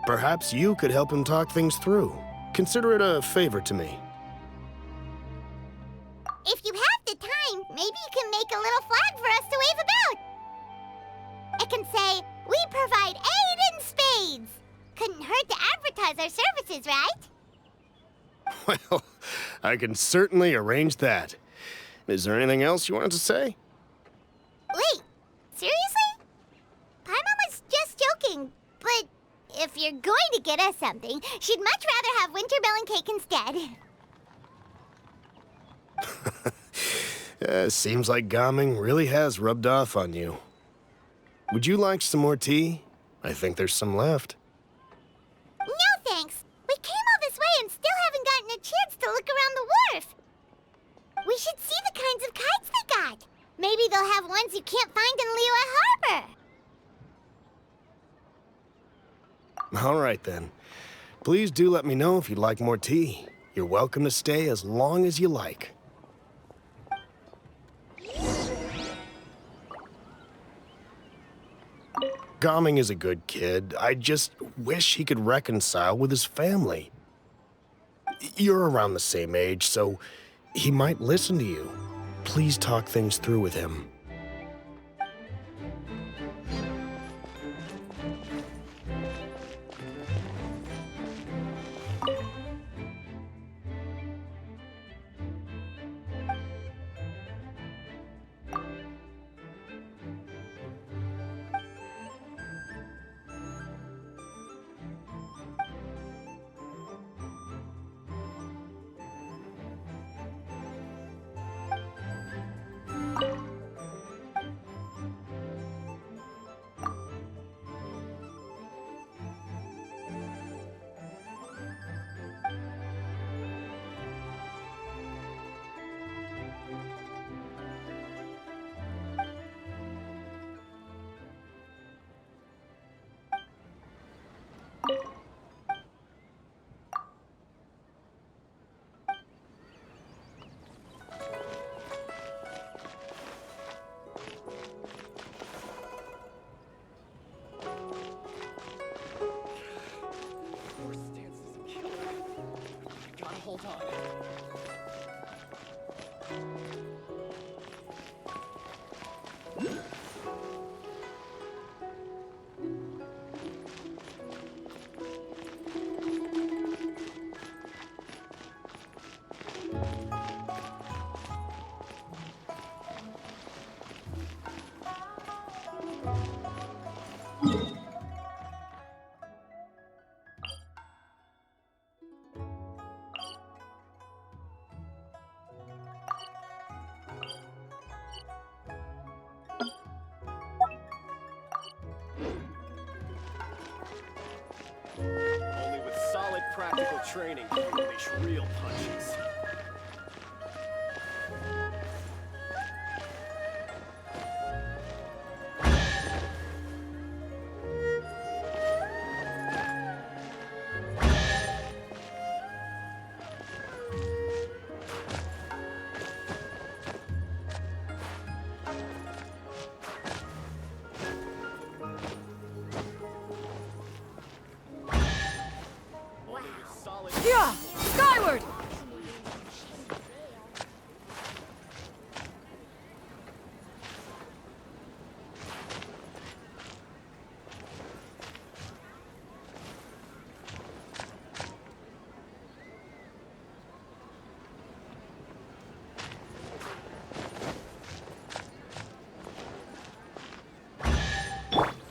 Perhaps you could help him talk things through. Consider it a favor to me. If you have the time, maybe you can make a little flag for us to wave about. It can say, "We provide aid in spades." Couldn't hurt to advertise our services, right? Well, I can certainly arrange that. Is there anything else you wanted to say? Wait, seriously? Paimon was just joking, but if you're going to get us something, she'd much rather have winter melon cake instead. Seems like Gaming really has rubbed off on you. Would you like some more tea? I think there's some left. No thanks. We came all this way and still haven't gotten a chance to look around the wharf. We should see the kinds of kites they got. Maybe they'll have ones you can't find in Liyue Harbor. All right, then. Please do let me know if you'd like more tea. You're welcome to stay as long as you like. Gaming is a good kid. I just wish he could reconcile with his family. You're around the same age, so he might listen to you. Please talk things through with him. Hold on. Only with solid practical training can you unleash real punches. Yeah! Skyward!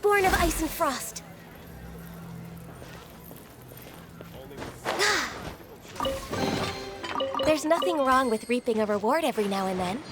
Born of ice and frost. There's nothing wrong with reaping a reward every now and then.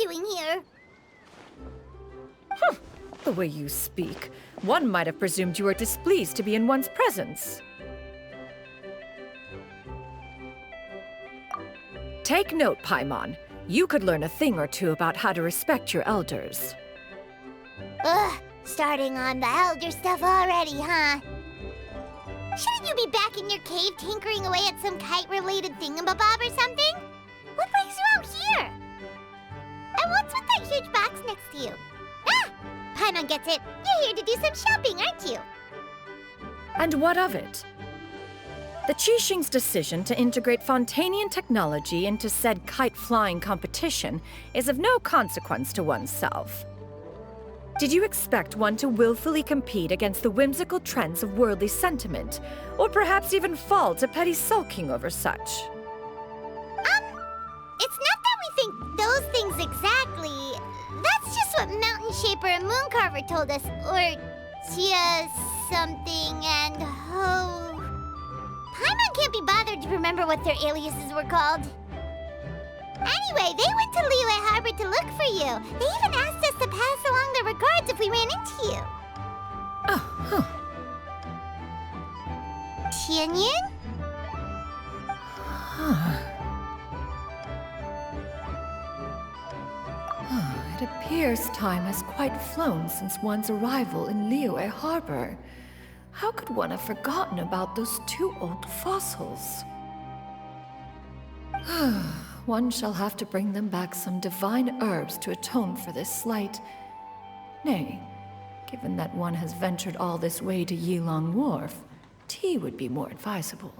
doing here? The way you speak, one might have presumed you were displeased to be in one's presence. Take note, Paimon. You could learn a thing or two about how to respect your elders. Ugh, starting on the elder stuff already, huh? Shouldn't you be back in your cave tinkering away at some kite-related thingamabob or something? What brings you out here? And what's with that huge box next to you? Ah! Paimon gets it. You're here to do some shopping, aren't you? And what of it? The Qixing's decision to integrate Fontanian technology into said kite-flying competition is of no consequence to oneself. Did you expect one to willfully compete against the whimsical trends of worldly sentiment, or perhaps even fall to petty sulking over such? It's not that we think those things exactly. That's just what Mountain Shaper and Mooncarver told us, or Tia something and Ho. Paimon can't be bothered to remember what their aliases were called. Anyway, they went to Liyue Harbor to look for you. They even asked us to pass along their regards if we ran into you. Oh, huh. Tianyin? It appears time has quite flown since one's arrival in Liyue Harbor. How could one have forgotten about those two old fossils? One shall have to bring them back some divine herbs to atone for this slight. Nay, given that one has ventured all this way to Yilong Wharf, tea would be more advisable.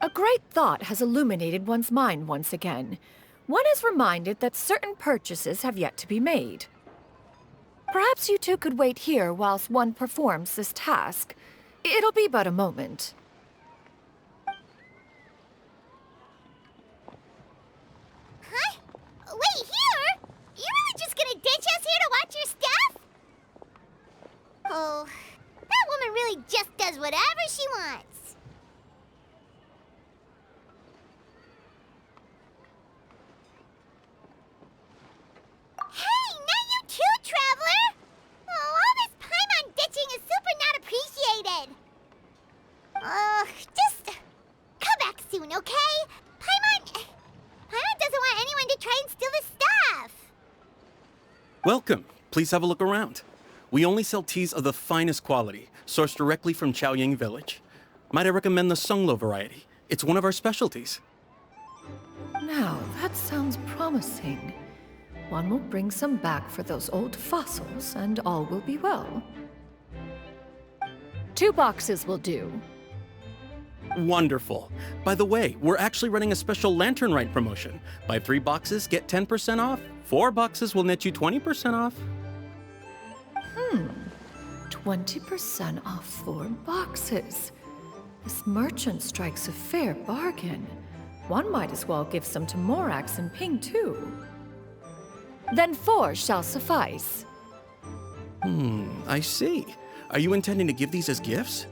A great thought has illuminated one's mind once again. One is reminded that certain purchases have yet to be made. Perhaps you two could wait here whilst one performs this task. It'll be but a moment. Huh? Wait, here? You're really just gonna ditch us here to watch your stuff? Oh, that woman really just does whatever she wants. Hey, not you too, Traveler! Oh, all this Paimon ditching is super not appreciated. Just come back soon, okay? Paimon doesn't want anyone to try and steal his stuff. Welcome. Please have a look around. We only sell teas of the finest quality, sourced directly from Chaoying Village. Might I recommend the Sunglo variety? It's one of our specialties. Now, that sounds promising. One will bring some back for those old fossils, and all will be well. 2 boxes will do. Wonderful. By the way, we're actually running a special Lantern Rite promotion. Buy 3 boxes, get 10% off. 4 boxes will net you 20% off. 20% off 4 boxes. This merchant strikes a fair bargain. One might as well give some to Morax and Ping, too. Then 4 shall suffice. I see. Are you intending to give these as gifts?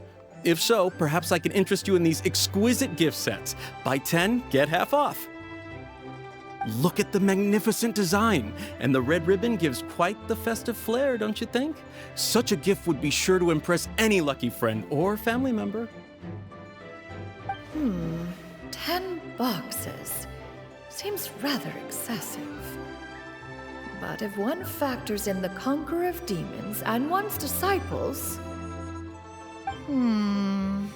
If so, perhaps I can interest you in these exquisite gift sets. Buy 10, get half off. Look at the magnificent design, and the red ribbon gives quite the festive flair, don't you think? Such a gift would be sure to impress any lucky friend or family member. 10 boxes. Seems rather excessive. But if one factors in the Conqueror of Demons and one's disciples... 10!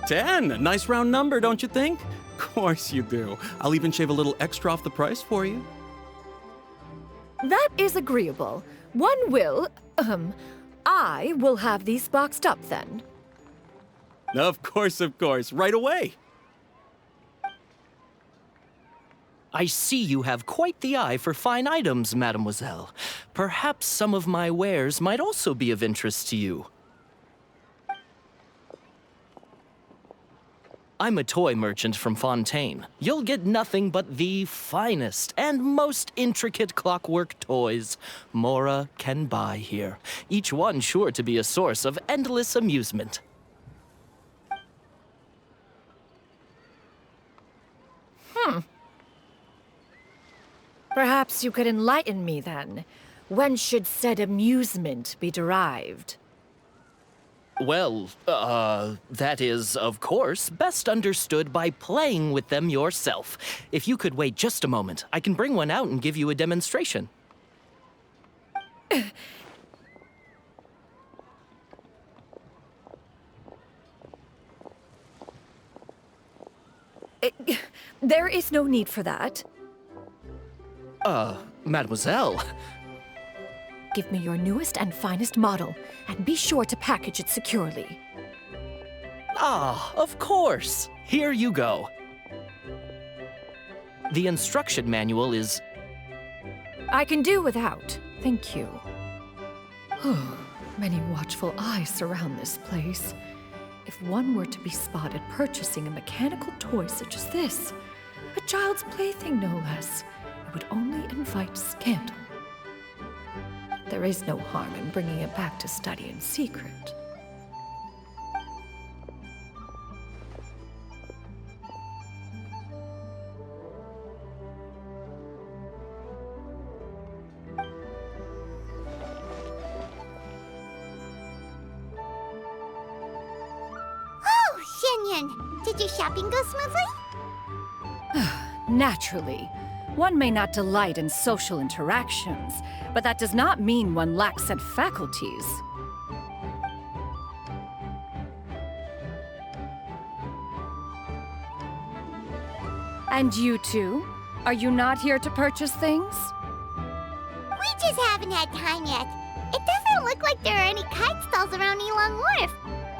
A nice round number, don't you think? Of course you do. I'll even shave a little extra off the price for you. That is agreeable. One will, I will have these boxed up then. Of course, right away. I see you have quite the eye for fine items, mademoiselle. Perhaps some of my wares might also be of interest to you. I'm a toy merchant from Fontaine. You'll get nothing but the finest and most intricate clockwork toys Mora can buy here. Each one sure to be a source of endless amusement. Perhaps you could enlighten me then. When should said amusement be derived? Well, that is, of course, best understood by playing with them yourself. If you could wait just a moment, I can bring one out and give you a demonstration. There is no need for that. Mademoiselle. Give me your newest and finest model, and be sure to package it securely. Ah, of course. Here you go. The instruction manual is... I can do without, thank you. Many watchful eyes surround this place. If one were to be spotted purchasing a mechanical toy such as this, a child's plaything no less, it would only invite scandal. There is no harm in bringing it back to study in secret. Did your shopping go smoothly? Naturally. One may not delight in social interactions, but that does not mean one lacks said faculties. And you two? Are you not here to purchase things? We just haven't had time yet. It doesn't look like there are any kite stalls around Elong Wharf.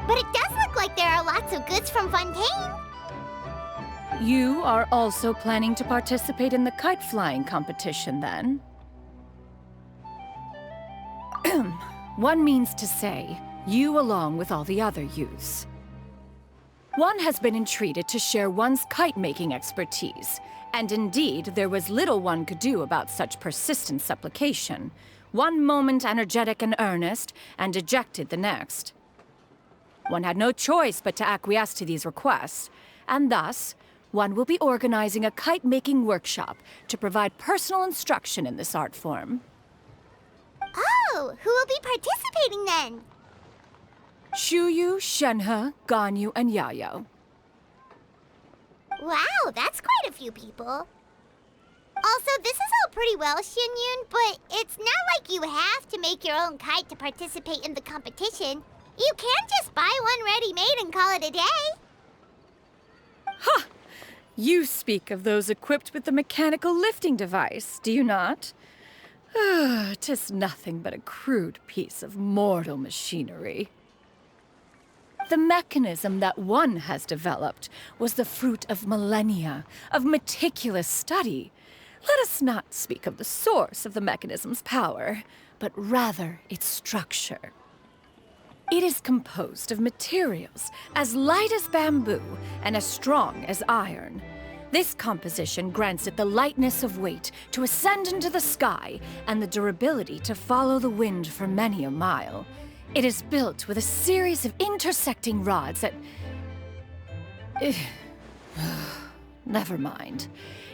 But it does look like there are lots of goods from Fontaine. You are also planning to participate in the kite flying competition, then? One means to say, you along with all the other youths. One has been entreated to share one's kite-making expertise, and indeed, there was little one could do about such persistent supplication. One moment energetic and earnest, and dejected the next. One had no choice but to acquiesce to these requests, and thus, one will be organizing a kite-making workshop to provide personal instruction in this art form. Oh, who will be participating then? Shuyu, Shenhe, Ganyu, and Yayo. Wow, that's quite a few people. Also, this is all pretty well, Xinyun, but it's not like you have to make your own kite to participate in the competition. You can just buy one ready-made and call it a day. Ha! You speak of those equipped with the mechanical lifting device, do you not? 'Tis nothing but a crude piece of mortal machinery. The mechanism that one has developed was the fruit of millennia of meticulous study. Let us not speak of the source of the mechanism's power, but rather its structure. It is composed of materials as light as bamboo and as strong as iron. This composition grants it the lightness of weight to ascend into the sky and the durability to follow the wind for many a mile. It is built with a series of intersecting rods that... Never mind.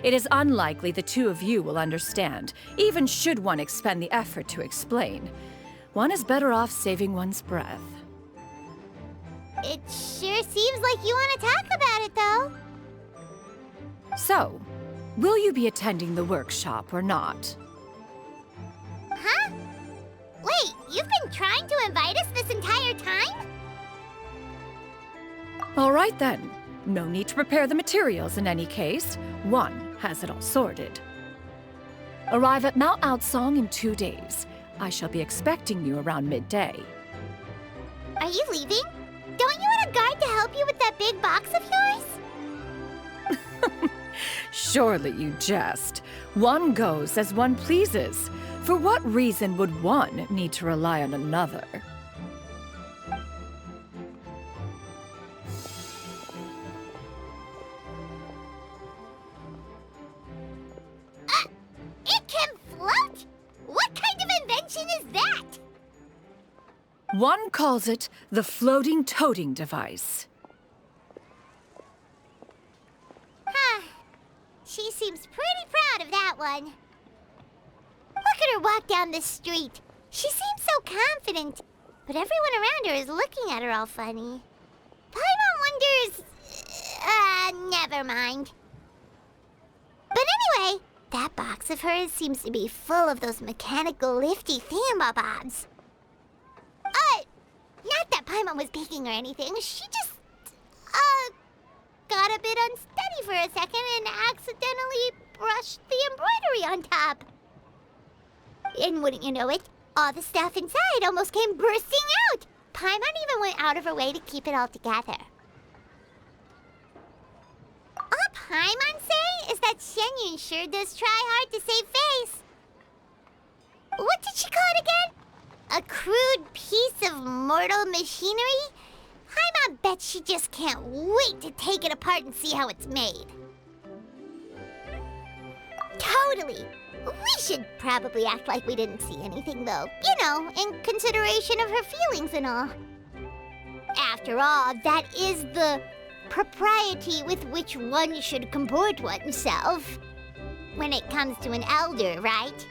It is unlikely the two of you will understand, even should one expend the effort to explain. One is better off saving one's breath. It sure seems like you want to talk about it, though. So, will you be attending the workshop or not? Huh? Wait, you've been trying to invite us this entire time? All right then. No need to prepare the materials in any case. One has it all sorted. Arrive at Mount Outsong in 2 days. I shall be expecting you around midday. Are you leaving? Don't you want a guard to help you with that big box of yours? Surely you jest. One goes as one pleases. For what reason would one need to rely on another? It can float? What kind of invention is that? One calls it the floating toting device. Huh. She seems pretty proud of that one. Look at her walk down the street. She seems so confident, but everyone around her is looking at her all funny. Paimon wonders... never mind. But anyway, that box of hers seems to be full of those mechanical lifty thingamabobs. Not that Paimon was peeking or anything. She just, got a bit unsteady for a second and accidentally brushed the embroidery on top. And wouldn't you know it, all the stuff inside almost came bursting out. Paimon even went out of her way to keep it all together. Paimon say is that Shenyun sure does try hard to save face. What did she call it again? A crude piece of mortal machinery? Paimon bets she just can't wait to take it apart and see how it's made. Totally. We should probably act like we didn't see anything, though. You know, in consideration of her feelings and all. After all, that is the propriety with which one should comport oneself. When it comes to an elder, right?